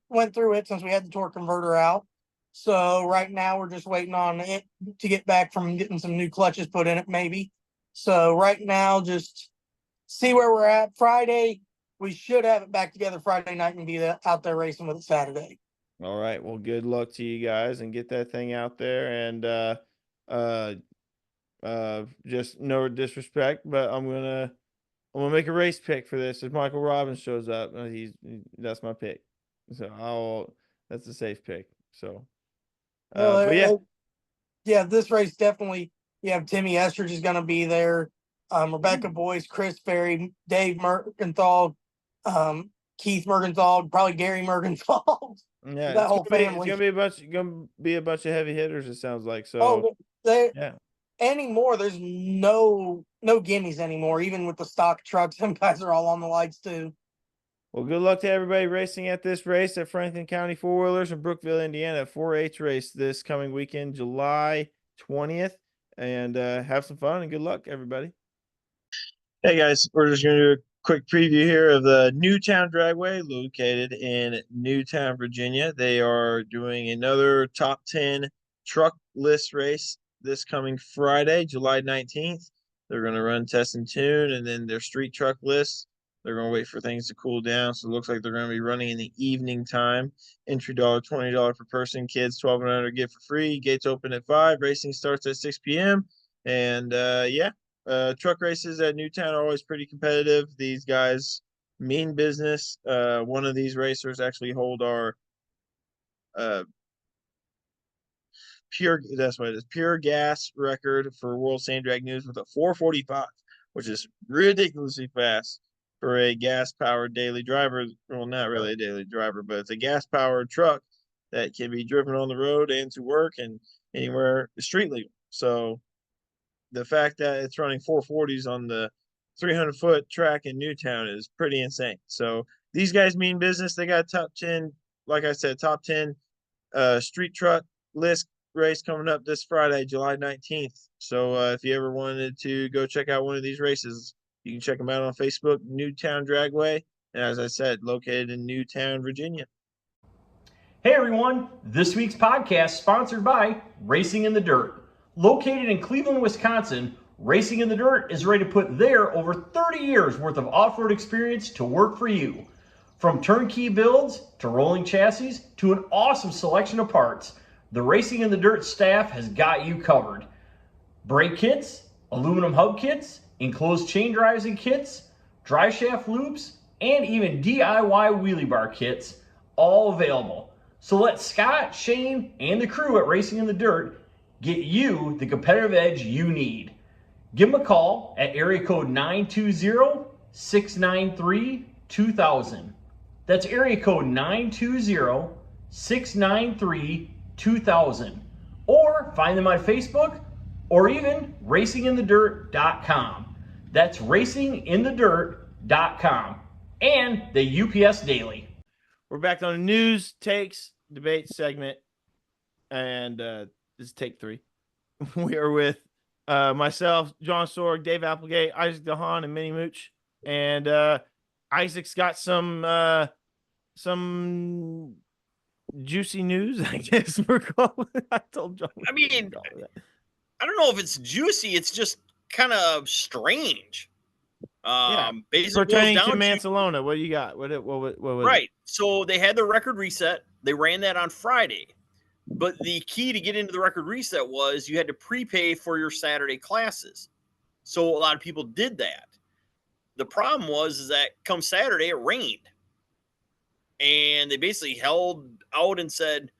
went through it since we had the torque converter out. So right now we're just waiting on it to get back from getting some new clutches put in it, maybe. So right now, just see where we're at. Friday, we should have it back together Friday night and be out there racing with it Saturday. All right. Well, good luck to you guys and get that thing out there. And just no disrespect, but I'm gonna make a race pick for this. If Michael Robbins shows up, that's my pick. So that's a safe pick. So, but yeah. Yeah, this race definitely. You have Timmy Estridge is going to be there. Rebecca Boyce, Chris Ferry, Dave Mergenthal, Keith Mergenthal, probably Gary Mergenthal. Yeah, That whole family. It's gonna be a bunch of heavy hitters. It sounds like. So yeah. Anymore, there's no gimmies anymore. Even with the stock trucks, them guys are all on the lights too. Well, good luck to everybody racing at this race at Franklin County Four Wheelers in Brookville, Indiana, 4-H race this coming weekend, July 20th. And have some fun and good luck, everybody. Hey guys, we're just going to do a quick preview here of the Newtown Dragway located in Newtown, Virginia. They are doing another top 10 truck list race this coming Friday, July 19th. They're going to run test and tune, and then their street truck list. They're going to wait for things to cool down. So it looks like they're going to be running in the evening time. Entry dollar, $20 per person. Kids 12 and under get for free. Gates open at 5. Racing starts at 6 p.m. And yeah. Truck races at Newtown are always pretty competitive. These guys mean business. One of these racers actually hold our pure gas record for World Sand Drag News with a 4:45, which is ridiculously fast for a gas powered daily driver. Well, not really a daily driver, but it's a gas powered truck that can be driven on the road and to work and anywhere street legal. So the fact that it's running 440s on the 300-foot track in Newtown is pretty insane. So these guys mean business. They got top 10, like I said, top 10 street truck list race coming up this Friday, July 19th. So if you ever wanted to go check out one of these races, you can check them out on Facebook, Newtown Dragway. And as I said, located in Newtown, Virginia. Hey everyone, this week's podcast sponsored by Racing in the Dirt. Located in Cleveland, Wisconsin, Racing in the Dirt is ready to put their over 30 years worth of off-road experience to work for you. From turnkey builds to rolling chassis to an awesome selection of parts, the Racing in the Dirt staff has got you covered. Brake kits, aluminum hub kits, enclosed chain drives and kits, dry shaft loops, and even DIY wheelie bar kits, all available. So let Scott, Shane, and the crew at Racing in the Dirt get you the competitive edge you need. Give them a call at area code 920-693-2000. That's area code 920-693-2000. Or find them on Facebook or even racinginthedirt.com. That's racinginthedirt.com. And the UPS Daily. We're back on the news, takes, debate segment. And this is take 3. We are with myself, John Sorg, Dave Applegate, Isaac DeHaan, and Minnie Mooch. And Isaac's got some juicy news, I guess we're calling it. I told John. I mean, I don't know if it's juicy. It's just kind of strange. Basically pertaining boils to down Mansalona, what do you got? What was right. it? So they had the record reset. They ran that on Friday. But the key to get into the record reset was you had to prepay for your Saturday classes. So a lot of people did that. The problem was that come Saturday, it rained. And they basically held out and said,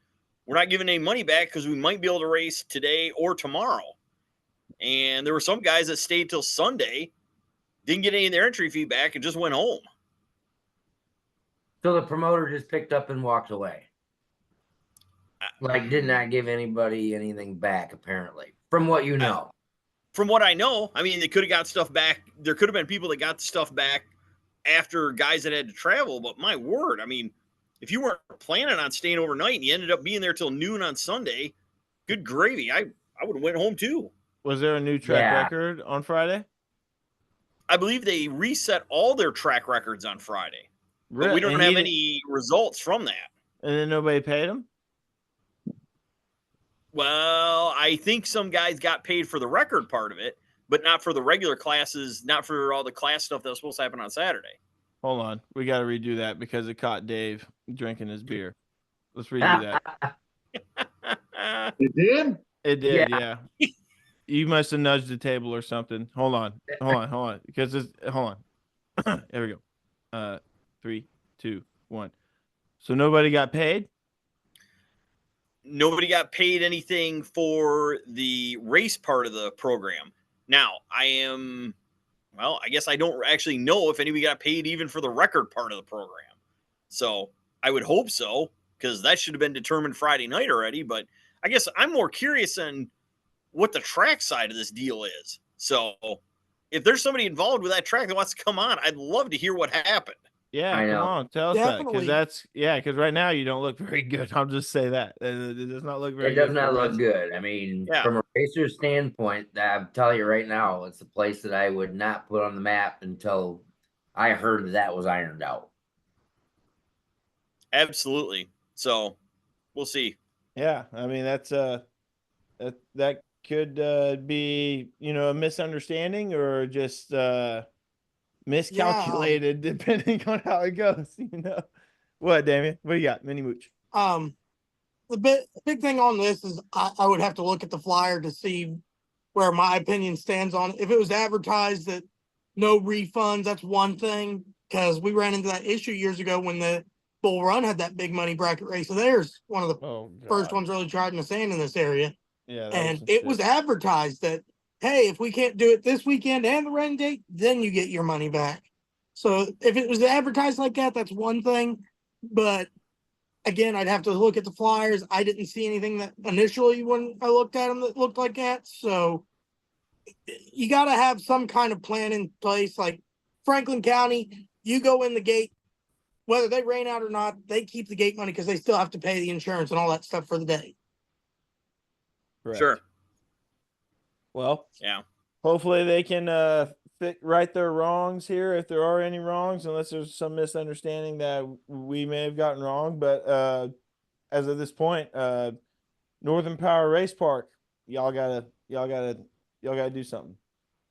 we're not giving any money back because we might be able to race today or tomorrow. And there were some guys that stayed till Sunday, didn't get any of their entry fee back, and just went home. So the promoter just picked up and walked away. Like, did not give anybody anything back, apparently, from what you know. From what I know, I mean, they could have got stuff back. There could have been people that got the stuff back after guys that had to travel. But my word, I mean, if you weren't planning on staying overnight and you ended up being there till noon on Sunday, good gravy. I would have went home too. Was there a new track record on Friday? I believe they reset all their track records on Friday. But Really? we don't have any results from that. And then nobody paid them? Well, I think some guys got paid for the record part of it, but not for the regular classes, not for all the class stuff that was supposed to happen on Saturday. Hold on. We got to redo that because it caught Dave drinking his beer. Let's redo that. It did? It did, yeah. You must have nudged the table or something. Hold on. Because hold on. There we go. 3, 2, 1. So nobody got paid? Nobody got paid anything for the race part of the program. Now, I guess I don't actually know if anybody got paid even for the record part of the program. So I would hope so, because that should have been determined Friday night already. But I guess I'm more curious on what the track side of this deal is. So if there's somebody involved with that track that wants to come on, I'd love to hear what happened. Yeah, come on, tell us that, because because right now you don't look very good. I'll just say that it does not look very. It does not look good. I mean, from a racer standpoint, I'm telling you right now, it's a place that I would not put on the map until I heard that was ironed out. Absolutely. So we'll see. Yeah, I mean that could be a misunderstanding or just miscalculated, depending on how it goes. What, Damien? What do you got? Mini Mooch. The big thing on this is I would have to look at the flyer to see where my opinion stands on it. If it was advertised that no refunds, that's one thing, because we ran into that issue years ago when the Bull Run had that big money bracket race. So there's one of the first ones really tried in the sand in this area. Yeah, and it was advertised that, hey, if we can't do it this weekend and the rain date, then you get your money back. So if it was advertised like that, that's one thing. But again, I'd have to look at the flyers. I didn't see anything that initially when I looked at them that looked like that. So you got to have some kind of plan in place. Like Franklin County, you go in the gate, whether they rain out or not, they keep the gate money because they still have to pay the insurance and all that stuff for the day. Correct. Sure. Well, yeah. Hopefully they can right their wrongs here, if there are any wrongs, unless there's some misunderstanding that we may have gotten wrong. But as of this point, Northern Power Race Park, y'all gotta do something.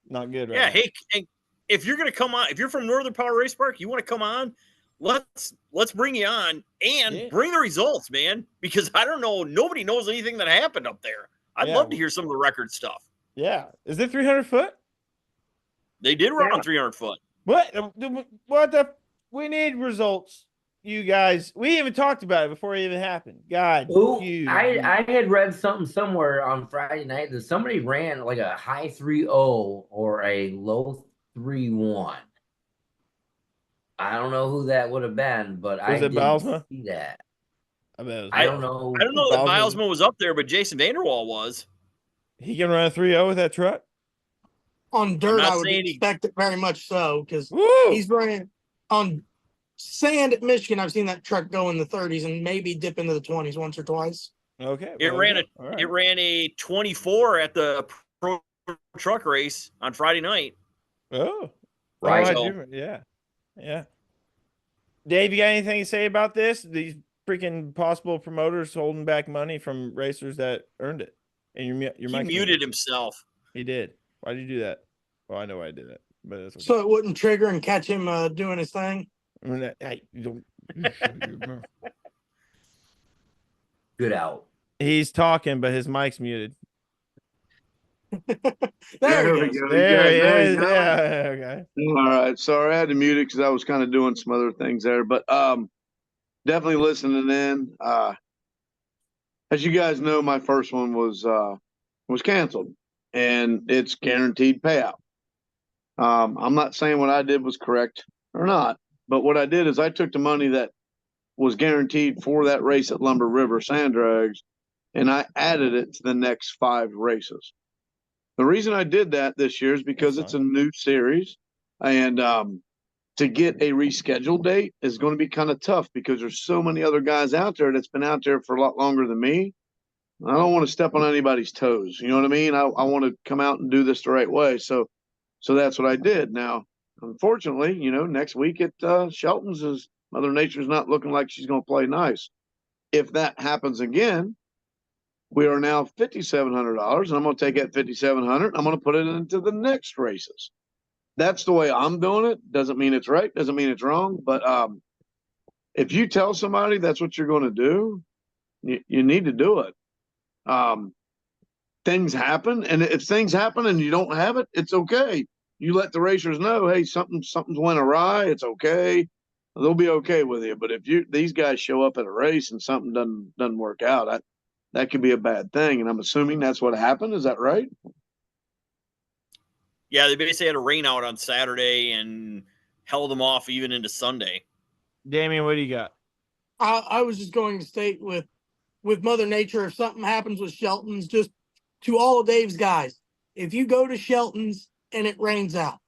Not good, right? Yeah. now. Hey, if you're gonna come on, if you're from Northern Power Race Park, you want to come on, let's bring you on and bring the results, man. Because I don't know, nobody knows anything that happened up there. I'd love to hear some of the record stuff. Yeah. Is it 300 foot? They did run 300 foot. What the? We need results, you guys. We even talked about it before it even happened. God. I had read something somewhere on Friday night that somebody ran like a high 3.0 or a low 3.1. I don't know who that would have been, but I didn't see that. I don't know. I don't know that Bilesma was up there, but Jason Vanderwall was. He can run a 3.0 with that truck? On dirt, I would expect it very much so, because he's running on sand at Michigan. I've seen that truck go in the 30s and maybe dip into the 20s once or twice. Okay. It ran a 24 at the Pro truck race on Friday night. Oh, Right. I So- do. Yeah. Yeah. Dave, you got anything to say about this? These freaking possible promoters holding back money from racers that earned it. And your He mic's muted himself. He did. Why did you do that? Well, I know why I did that, but it's okay. So it wouldn't trigger and catch him doing his thing. Hey, you don't. Good out. He's talking, but his mic's muted. There he goes. There he There you is. go. Yeah. Okay. All right. Sorry, I had to mute it because I was kind of doing some other things there, but definitely listening in. As you guys know, my first one was canceled, and it's guaranteed payout. I'm not saying what I did was correct or not, but what I did is I took the money that was guaranteed for that race at Lumber River Sand Drags, and I added it to the next 5 races. The reason I did that this year is because it's a new series, and to get a rescheduled date is going to be kind of tough because there's so many other guys out there that's been out there for a lot longer than me. I don't want to step on anybody's toes. You know what I mean? I want to come out and do this the right way. So that's what I did. Now, unfortunately, next week at Sheltons is Mother Nature's not looking like she's going to play nice. If that happens again, we are now $5,700, and I'm going to take that $5,700. I'm going to put it into the next races. That's the way I'm doing it. Doesn't mean it's right. Doesn't mean it's wrong. But if you tell somebody that's what you're going to do, you need to do it. Things happen, and if things happen and you don't have it, it's okay. You let the racers know, hey, something's went awry. It's okay. They'll be okay with you. But if these guys show up at a race and something doesn't work out, that could be a bad thing. And I'm assuming that's what happened. Is that right? Yeah, they basically had a rain out on Saturday and held them off even into Sunday. Damien, what do you got? I was just going to state with Mother Nature, if something happens with Sheltons, just to all of Dave's guys, if you go to Sheltons and it rains out,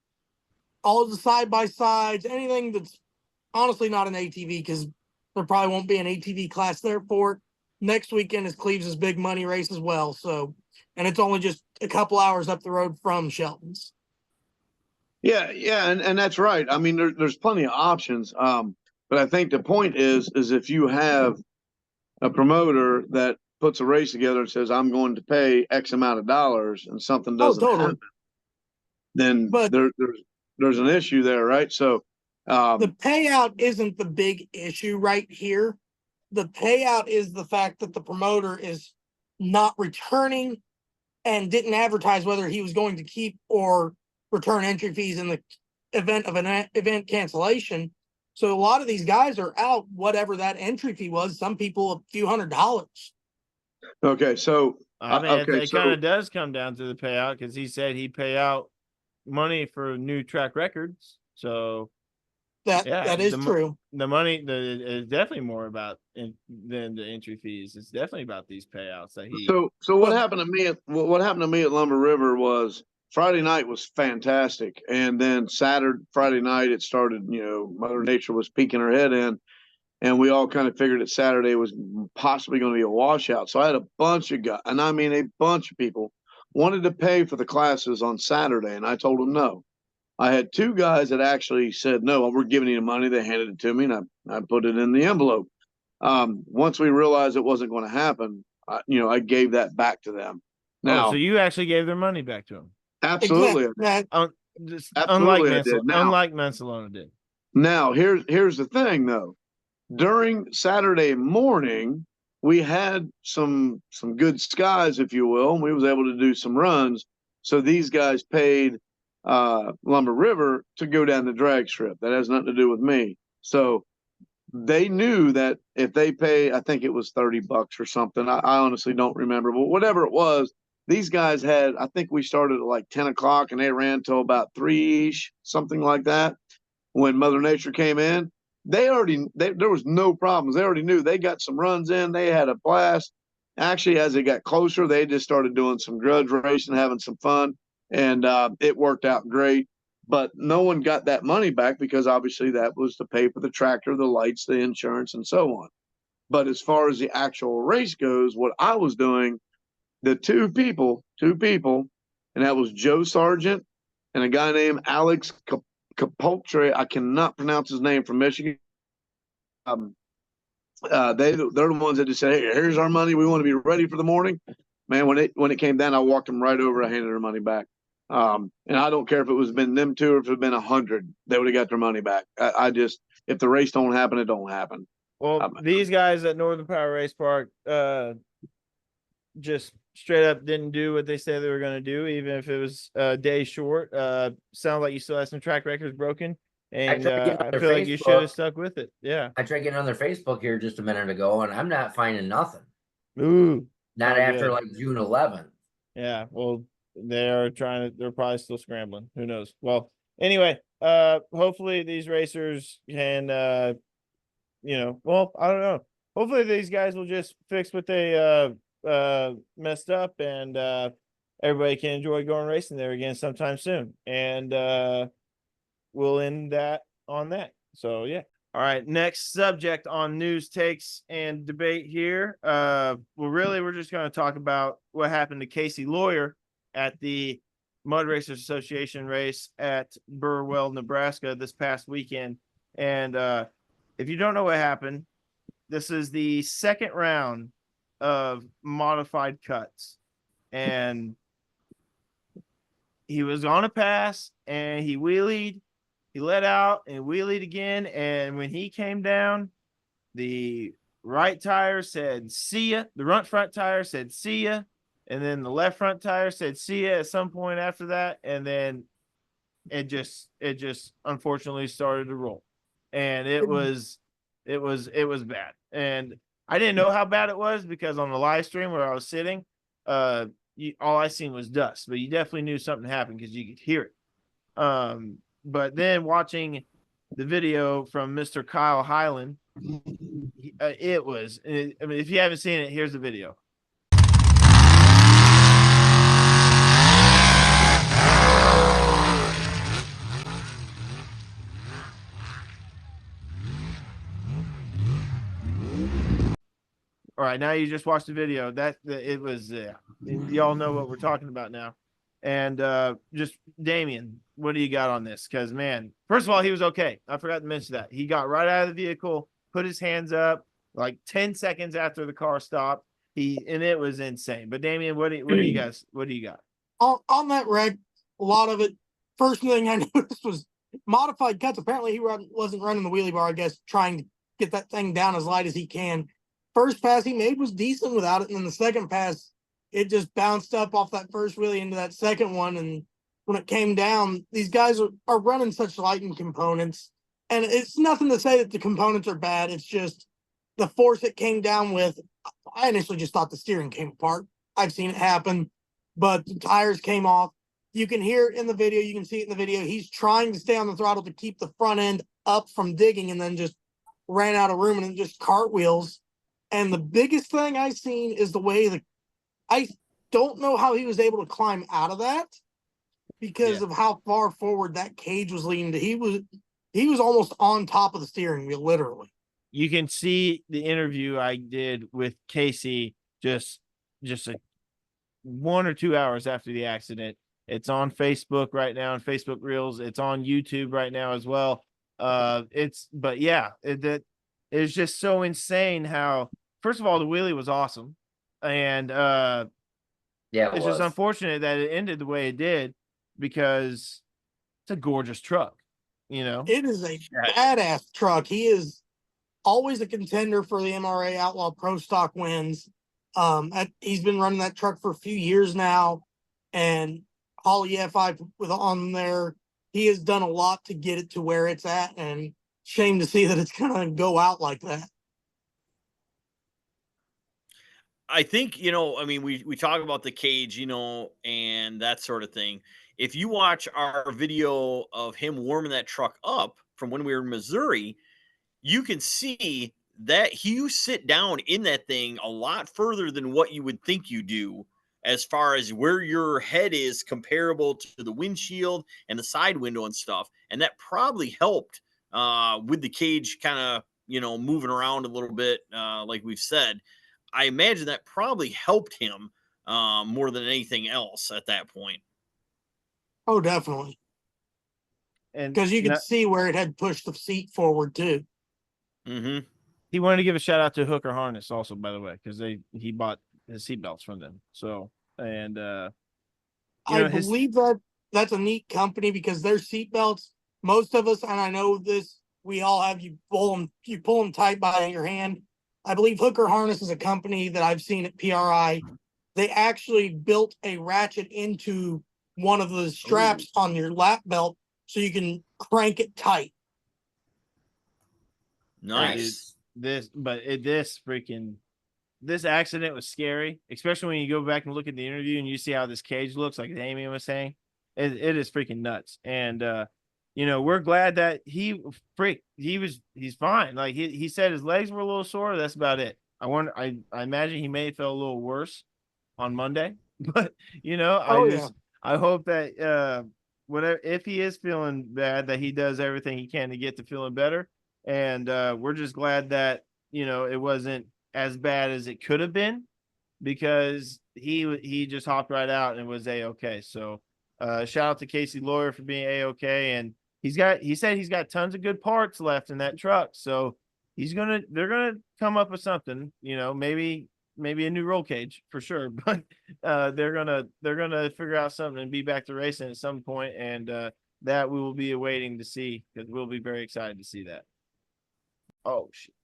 all of the side-by-sides, anything that's honestly not an ATV, because there probably won't be an ATV class there for it. Next weekend is Cleves' big money race as well. So, and it's only just a couple hours up the road from Sheltons. Yeah, and that's right. I mean, there's plenty of options. But I think the point is if you have a promoter that puts a race together and says, I'm going to pay X amount of dollars, and something doesn't happen, then there's an issue there, right? So the payout isn't the big issue right here. The payout is the fact that the promoter is not returning and didn't advertise whether he was going to keep or return entry fees in the event of an event cancellation. So a lot of these guys are out whatever that entry fee was. Some people a few $100s. Okay, so I mean, it kind of does come down to the payout because he said he'd pay out money for new track records. So that is true. The money is definitely more about than the entry fees. It's definitely about these payouts that he. So what happened to me? What happened to me at Lumber River was Friday night was fantastic, and then Friday night it started. Mother Nature was peeking her head in, and we all kind of figured that Saturday was possibly going to be a washout. So I had a bunch of guys, and I mean a bunch of people, wanted to pay for the classes on Saturday, and I told them no. I had 2 guys that actually said, no, we're giving you the money. They handed it to me, and I put it in the envelope. Once we realized it wasn't going to happen, I gave that back to them. Now, so you actually gave their money back to them? Absolutely. Exactly. Unlike Mansalona did. Now, here's the thing, though. During Saturday morning, we had some good skies, if you will, and we was able to do some runs. So these guys paid Lumber River to go down the drag strip. That has nothing to do with me. So they knew that if they pay, I think it was $30 or something. I honestly don't remember, but whatever it was, these guys had, I think we started at like 10 o'clock and they ran till about 3-ish, something like that. When Mother Nature came in, there was no problems. They already knew. They got some runs in. They had a blast. Actually, as it got closer, they just started doing some grudge racing, having some fun. And it worked out great, but no one got that money back because obviously that was to pay for the tractor, the lights, the insurance, and so on. But as far as the actual race goes, what I was doing, the two people and that was Joe Sargent and a guy named Alex Capoltre. I cannot pronounce his name, from Michigan. They're the ones that just said, "Hey, here's our money. We want to be ready for the morning." Man, when it came down, I walked them right over. I handed their money back. And I don't care if it was been them two or if it had been 100, they would have got their money back. I just, if the race don't happen, it don't happen. Well, these guys at Northern Power Race Park just straight up didn't do what they said they were going to do, even if it was a day short. Sound like you still have some track records broken, and I feel like you should have stuck with it. Yeah, I tried getting on their Facebook here just a minute ago, and I'm not finding nothing. Ooh, not after good. Like June 11th. Yeah, well, they're probably still scrambling. Who knows? Well, anyway, hopefully these racers can, well, I don't know. Hopefully these guys will just fix what they messed up, and everybody can enjoy going racing there again sometime soon. And we'll end that on that. So yeah. All right, next subject on news, takes, and debate here. We're just going to talk about what happened to Casey Lawyer at the Mud Racers Association race at Burwell, Nebraska this past weekend. And if you don't know what happened, this is the second round of modified cuts. And he was on a pass, and he wheelied. He let out and wheelied again, and when he came down, the right tire said "see ya." The front tire said "see ya," and then the left front tire said "see ya" at some point after that, and then it just unfortunately started to roll, and it was bad. And I didn't know how bad it was because on the live stream where I was sitting, all I seen was dust, but you definitely knew something happened because you could hear it. But then watching the video from Mr. Kyle Hyland, it was, I mean, if you haven't seen it, here's the video. All right, now you just watched the video. It was, y'all know what we're talking about now. And just Damien, what do you got on this? Because, man, first of all, he was okay. I forgot to mention that. He got right out of the vehicle, put his hands up like 10 seconds after the car stopped. And it was insane. But Damien, what do you got? On that wreck, a lot of it, first thing I noticed was modified cuts. Apparently he wasn't running the wheelie bar, I guess, trying to get that thing down as light as he can. First pass he made was decent without it, and then the second pass, it just bounced up off that first wheelie into that second one. And when it came down, these guys are running such lightened components. And it's nothing to say that the components are bad. It's just the force it came down with. I initially just thought the steering came apart. I've seen it happen, but the tires came off. You can hear it in the video. You can see it in the video. He's trying to stay on the throttle to keep the front end up from digging, and then just ran out of room and just cartwheels. And the biggest thing I've seen is the way I don't know how he was able to climb out of that because of how far forward that cage was leaning to. He was almost on top of the steering wheel, literally. You can see the interview I did with Casey just 1 or 2 hours after the accident. It's on Facebook right now, and Facebook Reels. It's on YouTube right now as well. It's just so insane how, first of all, the wheelie was awesome. And it's just unfortunate that it ended the way it did because it's a gorgeous truck, It is a badass truck. He is always a contender for the MRA Outlaw Pro Stock wins. He's been running that truck for a few years now, and Holly F.I. on there. He has done a lot to get it to where it's at, and shame to see that it's going to go out like that. I think, we talk about the cage, and that sort of thing. If you watch our video of him warming that truck up from when we were in Missouri, you can see that you sit down in that thing a lot further than what you would think you do, as far as where your head is comparable to the windshield and the side window and stuff. And that probably helped with the cage kind of, moving around a little bit, like we've said. I imagine that probably helped him more than anything else at that point. Oh, definitely. And Because you could see where it had pushed the seat forward too. Mm-hmm. he wanted to give a shout out to Hooker Harness also, by the way, because he bought his seatbelts from them. So, and I believe that's a neat company because their seatbelts, most of us, and I know this, we all have, you pull them tight by your hand. I believe Hooker Harness is a company that I've seen at PRI. They actually built a ratchet into one of the straps on your lap belt so you can crank it tight. Nice. This accident was scary, especially when you go back and look at the interview and you see how this cage looks, like Damien was saying. It is freaking nuts. And we're glad that he's fine. Like he said his legs were a little sore. That's about it. I imagine he may have felt a little worse on Monday, but I hope that whatever, if he is feeling bad, that he does everything he can to get to feeling better. And we're just glad that it wasn't as bad as it could have been, because he just hopped right out and was A-okay. So shout out to Casey Lawyer for being A-okay. And he said he's got tons of good parts left in that truck. So they're gonna come up with something, maybe a new roll cage for sure, but they're gonna figure out something and be back to racing at some point. And that we will be awaiting to see, because we'll be very excited to see that. Oh shit.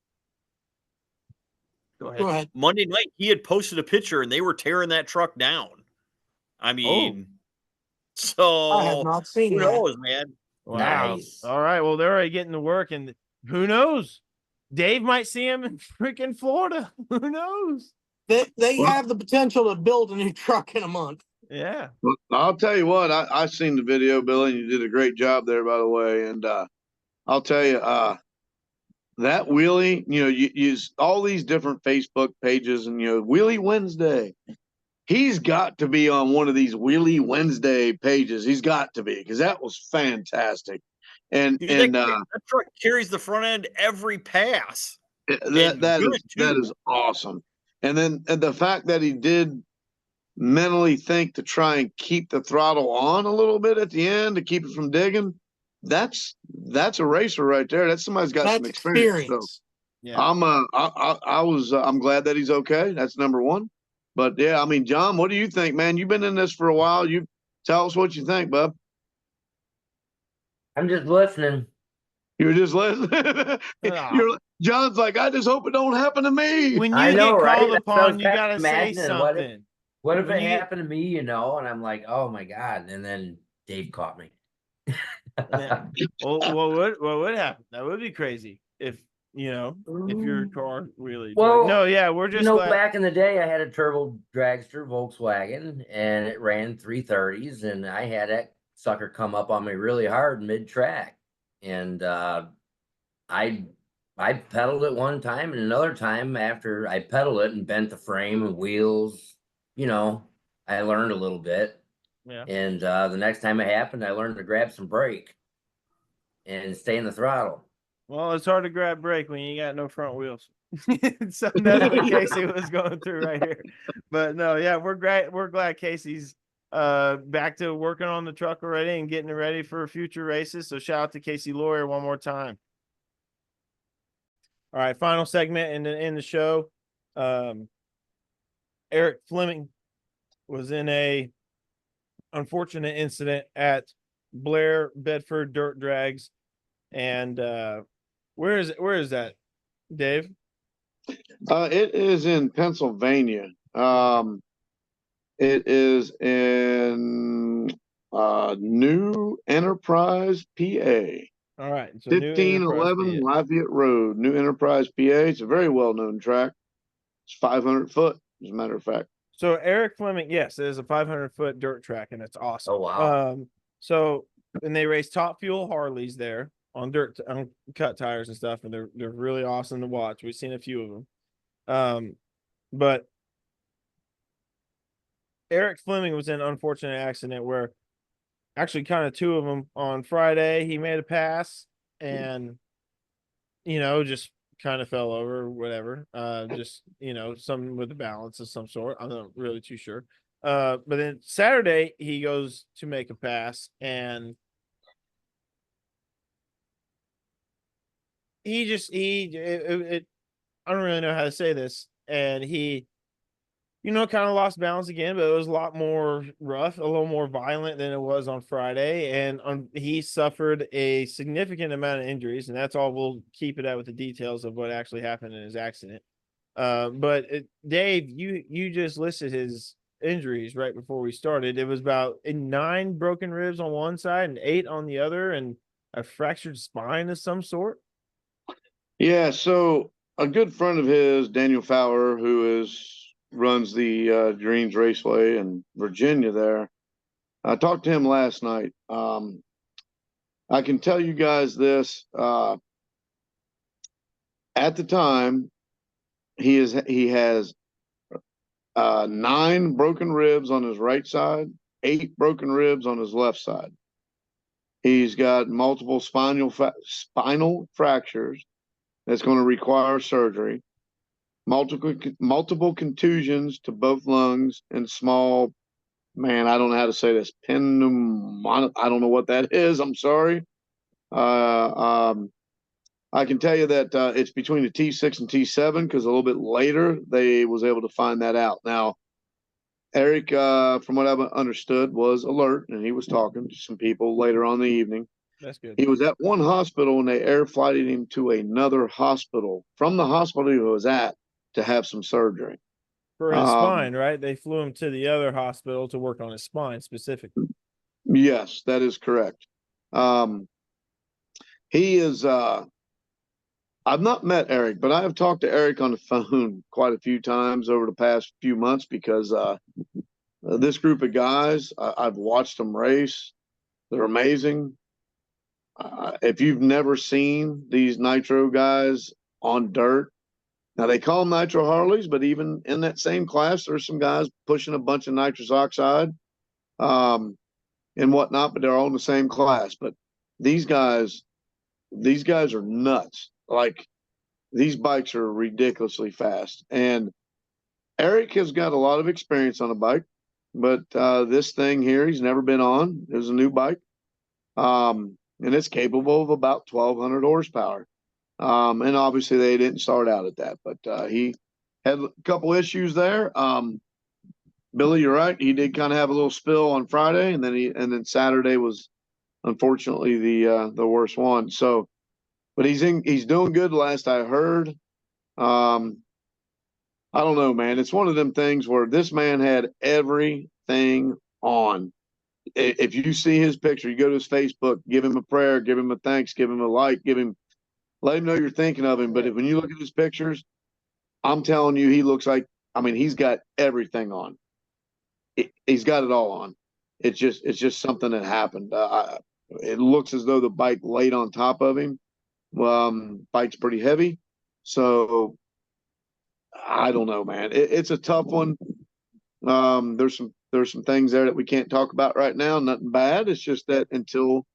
Go ahead. Monday night, he had posted a picture and they were tearing that truck down. I mean, so I have not seen who that. knows, man? Wow. Nice. All right. Well, they're already getting to work, and who knows? Dave might see him in freaking Florida. Who knows? They have the potential to build a new truck in a month. Yeah. Well, I'll tell you what, I seen the video, Billy, and you did a great job there, by the way. And I'll tell you, that wheelie, you use all these different Facebook pages, and Wheelie Wednesday. He's got to be on one of these Wheelie Wednesday pages. He's got to be, because that was fantastic. And Dude, that truck carries the front end every pass. that is awesome. And then the fact that he did mentally think to try and keep the throttle on a little bit at the end to keep it from digging, that's a racer right there. That's somebody's got some experience. So yeah. I'm glad that he's okay. That's number one. But yeah, I mean, John, what do you think, man? You've been in this for a while. You tell us what you think, bub. I'm just listening. You're just listening. John's like, I just hope it don't happen to me. When you get called upon, you gotta say something. What if it happened to me, and I'm like, oh my God, and then Dave caught me. Yeah. Well, what would happen? That would be crazy if your car really. Well, no, yeah, we're just back in the day, I had a turbo dragster Volkswagen, and it ran 330s, and I had that sucker come up on me really hard mid-track, and I pedaled it one time, and another time after I pedaled it and bent the frame and wheels, I learned a little bit. Yeah. And the next time it happened, I learned to grab some brake and stay in the throttle. Well, it's hard to grab brake when you got no front wheels. So that's what Casey was going through right here. But no, yeah, we're glad Casey's back to working on the truck already and getting it ready for future races. So shout out to Casey Lawyer one more time. All right, final segment in the show. Eric Fleming was in a unfortunate incident at Blair Bedford Dirt Drags. And where is that, Dave? It is in Pennsylvania. It is in New Enterprise, PA. All right. So 1511 Lafayette Road, New Enterprise, PA. It's a very well-known track. It's 500 foot, as a matter of fact. So Eric Fleming, yes, it is a 500-foot dirt track, and it's awesome. Oh, wow. And they race Top Fuel Harleys there on cut tires and stuff, and they're really awesome to watch. We've seen a few of them. But Eric Fleming was in an unfortunate accident where actually kind of two of them on Friday. He made a pass and, just kind of fell over or whatever. Just, something with a balance of some sort. I'm not really too sure. But then Saturday he goes to make a pass, and I don't really know how to say this, and he, kind of lost balance again, but it was a lot more rough, a little more violent than it was on Friday. And he suffered a significant amount of injuries, and that's all. We'll keep it out with the details of what actually happened in his accident. But Dave, you just listed his injuries right before we started. It was about 9 broken ribs on one side and 8 on the other, and a fractured spine of some sort. Yeah, so a good friend of his, Daniel Fowler, who runs the Dreams Raceway in Virginia there. I talked to him last night. I can tell you guys this. At the time, he has 9 broken ribs on his right side, 8 broken ribs on his left side. He's got multiple spinal fractures that's going to require surgery, multiple contusions to both lungs, and small, man, I don't know how to say this, I don't know what that is. I'm sorry. I can tell you that it's between the T6 and T7, because a little bit later they was able to find that out. Now, Eric, from what I've understood, was alert, and he was talking to some people later on in the evening. That's good. He was at one hospital, and they air flighted him to another hospital from the hospital he was at to have some surgery. For his spine, right? They flew him to the other hospital to work on his spine specifically. Yes, that is correct. He is, I've not met Eric, but I have talked to Eric on the phone quite a few times over the past few months, because this group of guys, I've watched them race. They're amazing. If you've never seen these nitro guys on dirt, now they call them nitro Harleys, but even in that same class, there's some guys pushing a bunch of nitrous oxide and whatnot, but they're all in the same class. But these guys are nuts. Like, these bikes are ridiculously fast. And Eric has got a lot of experience on a bike, but this thing here he's never been on. It was a new bike. And it's capable of about 1,200 horsepower. And obviously they didn't start out at that, but he had a couple issues there. Billy, you're right. He did kind of have a little spill on Friday, and then Saturday was unfortunately the worst one. So, but he's doing good last I heard. I don't know, man. It's one of them things where this man had everything on. If you see his picture, you go to his Facebook, give him a prayer, give him a thanks, give him a like, let him know you're thinking of him. But when you look at his pictures, I'm telling you, he looks like, he's got everything on. He's got it all on. It's just something that happened. It looks as though the bike laid on top of him. Bike's pretty heavy. So I don't know, man. It's a tough one. There's some things there that we can't talk about right now. Nothing bad. It's just that until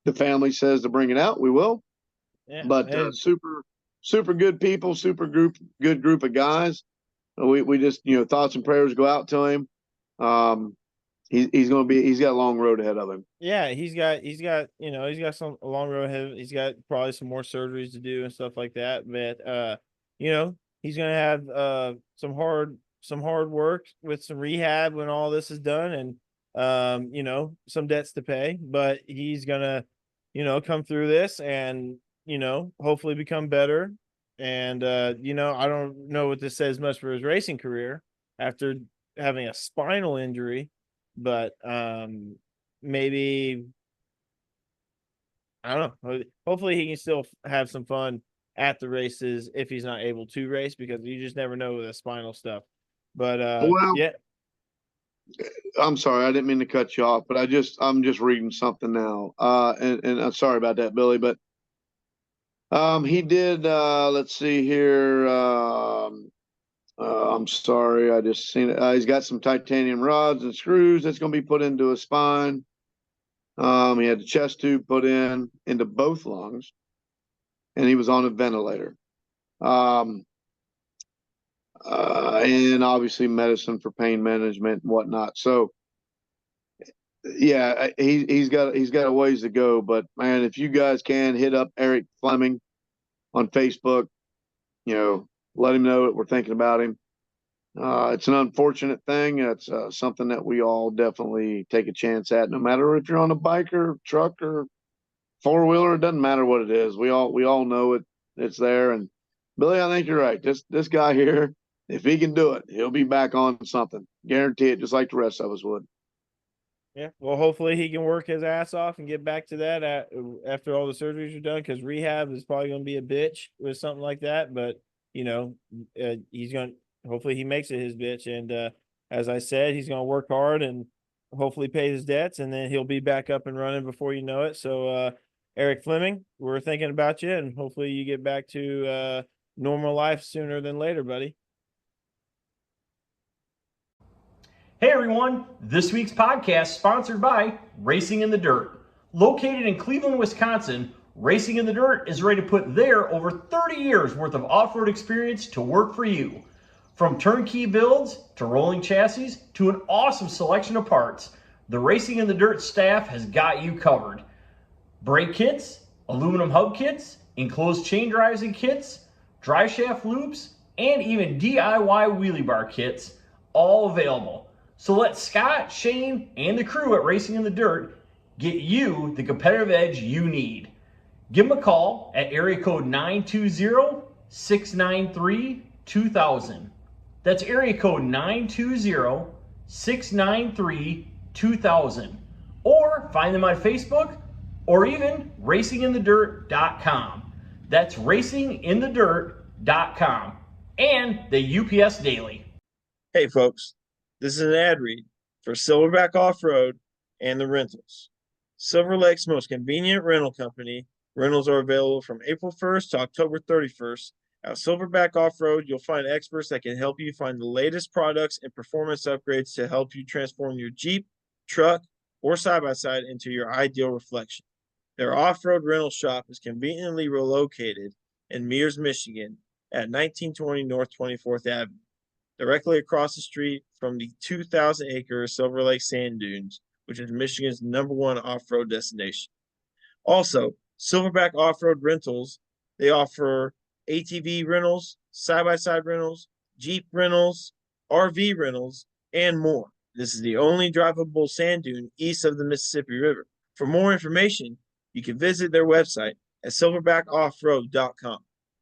the family says to bring it out, we will. Yeah, but super good people, good group of guys. We just, thoughts and prayers go out to him. He's got a long road ahead of him. Yeah, he's got a long road ahead. He's got probably some more surgeries to do and stuff like that. But he's gonna have some hard work with some rehab when all this is done, and some debts to pay. But he's gonna come through this and hopefully become better. And I don't know what this says much for his racing career after having a spinal injury, but maybe, I don't know, hopefully he can still have some fun at the races if he's not able to race, because you just never know with the spinal stuff. But yeah, I'm sorry, I didn't mean to cut you off, but I'm just reading something now. And I'm sorry about that, Billy, but he did, let's see here. I'm sorry, I just seen it. He's got some titanium rods and screws that's going to be put into his spine. He had the chest tube put into both lungs, and he was on a ventilator. and obviously medicine for pain management and whatnot. So yeah, he's got a ways to go, but man, if you guys can hit up Eric Fleming on Facebook, let him know that we're thinking about him. It's an unfortunate thing. It's something that we all definitely take a chance at, no matter if you're on a bike or truck or four-wheeler. It doesn't matter what it is. We all know it. It's there. And Billy, I think you're right. This guy here, if he can do it, he'll be back on something. Guarantee it, just like the rest of us would. Yeah, well, hopefully he can work his ass off and get back to that after all the surgeries are done, because rehab is probably going to be a bitch with something like that. But, he's going to, hopefully he makes it his bitch. And as I said, he's going to work hard and hopefully pay his debts, and then he'll be back up and running before you know it. So, Eric Fleming, we're thinking about you, and hopefully you get back to normal life sooner than later, buddy. Hey everyone, this week's podcast sponsored by Racing in the Dirt. Located in Cleveland, Wisconsin, Racing in the Dirt is ready to put their over 30 years worth of off-road experience to work for you. From turnkey builds to rolling chassis to an awesome selection of parts, the Racing in the Dirt staff has got you covered. Brake kits, aluminum hub kits, enclosed chain drives and kits, dry shaft loops, and even DIY wheelie bar kits, all available. So let Scott, Shane, and the crew at Racing in the Dirt get you the competitive edge you need. Give them a call at area code 920-693-2000. That's area code 920-693-2000. Or find them on Facebook or even racinginthedirt.com. That's racinginthedirt.com and the UPS Daily. Hey, folks. This is an ad read for Silverback Offroad and the rentals. Silver Lake's most convenient rental company. Rentals are available from April 1st to October 31st. At Silverback Offroad, you'll find experts that can help you find the latest products and performance upgrades to help you transform your Jeep, truck, or side-by-side into your ideal reflection. Their off-road rental shop is conveniently located in Mears, Michigan at 1920 North 24th Avenue, directly across the street from the 2,000-acre Silver Lake Sand Dunes, which is Michigan's #1 off-road destination. Also, Silverback Offroad Rentals, they offer ATV rentals, side-by-side rentals, Jeep rentals, RV rentals, and more. This is the only drivable sand dune east of the Mississippi River. For more information, you can visit their website at silverbackoffroad.com,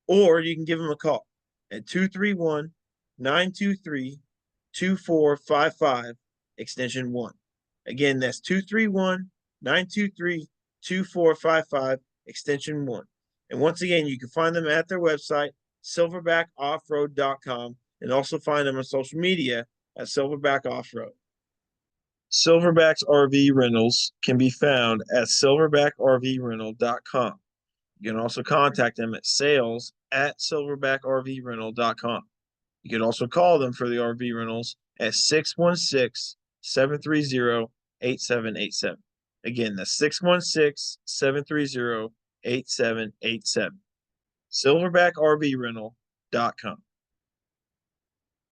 or you can give them a call at 231-923-2455, extension 1. Again, that's 231-923-2455, extension 1. And once again, you can find them at their website, silverbackoffroad.com, and also find them on social media at Silverback Offroad. Silverback's RV rentals can be found at silverbackrvrental.com. You can also contact them at sales@silverbackrvrental.com. You can also call them for the RV rentals at 616-730-8787. Again, that's 616-730-8787. silverbackrvrental.com.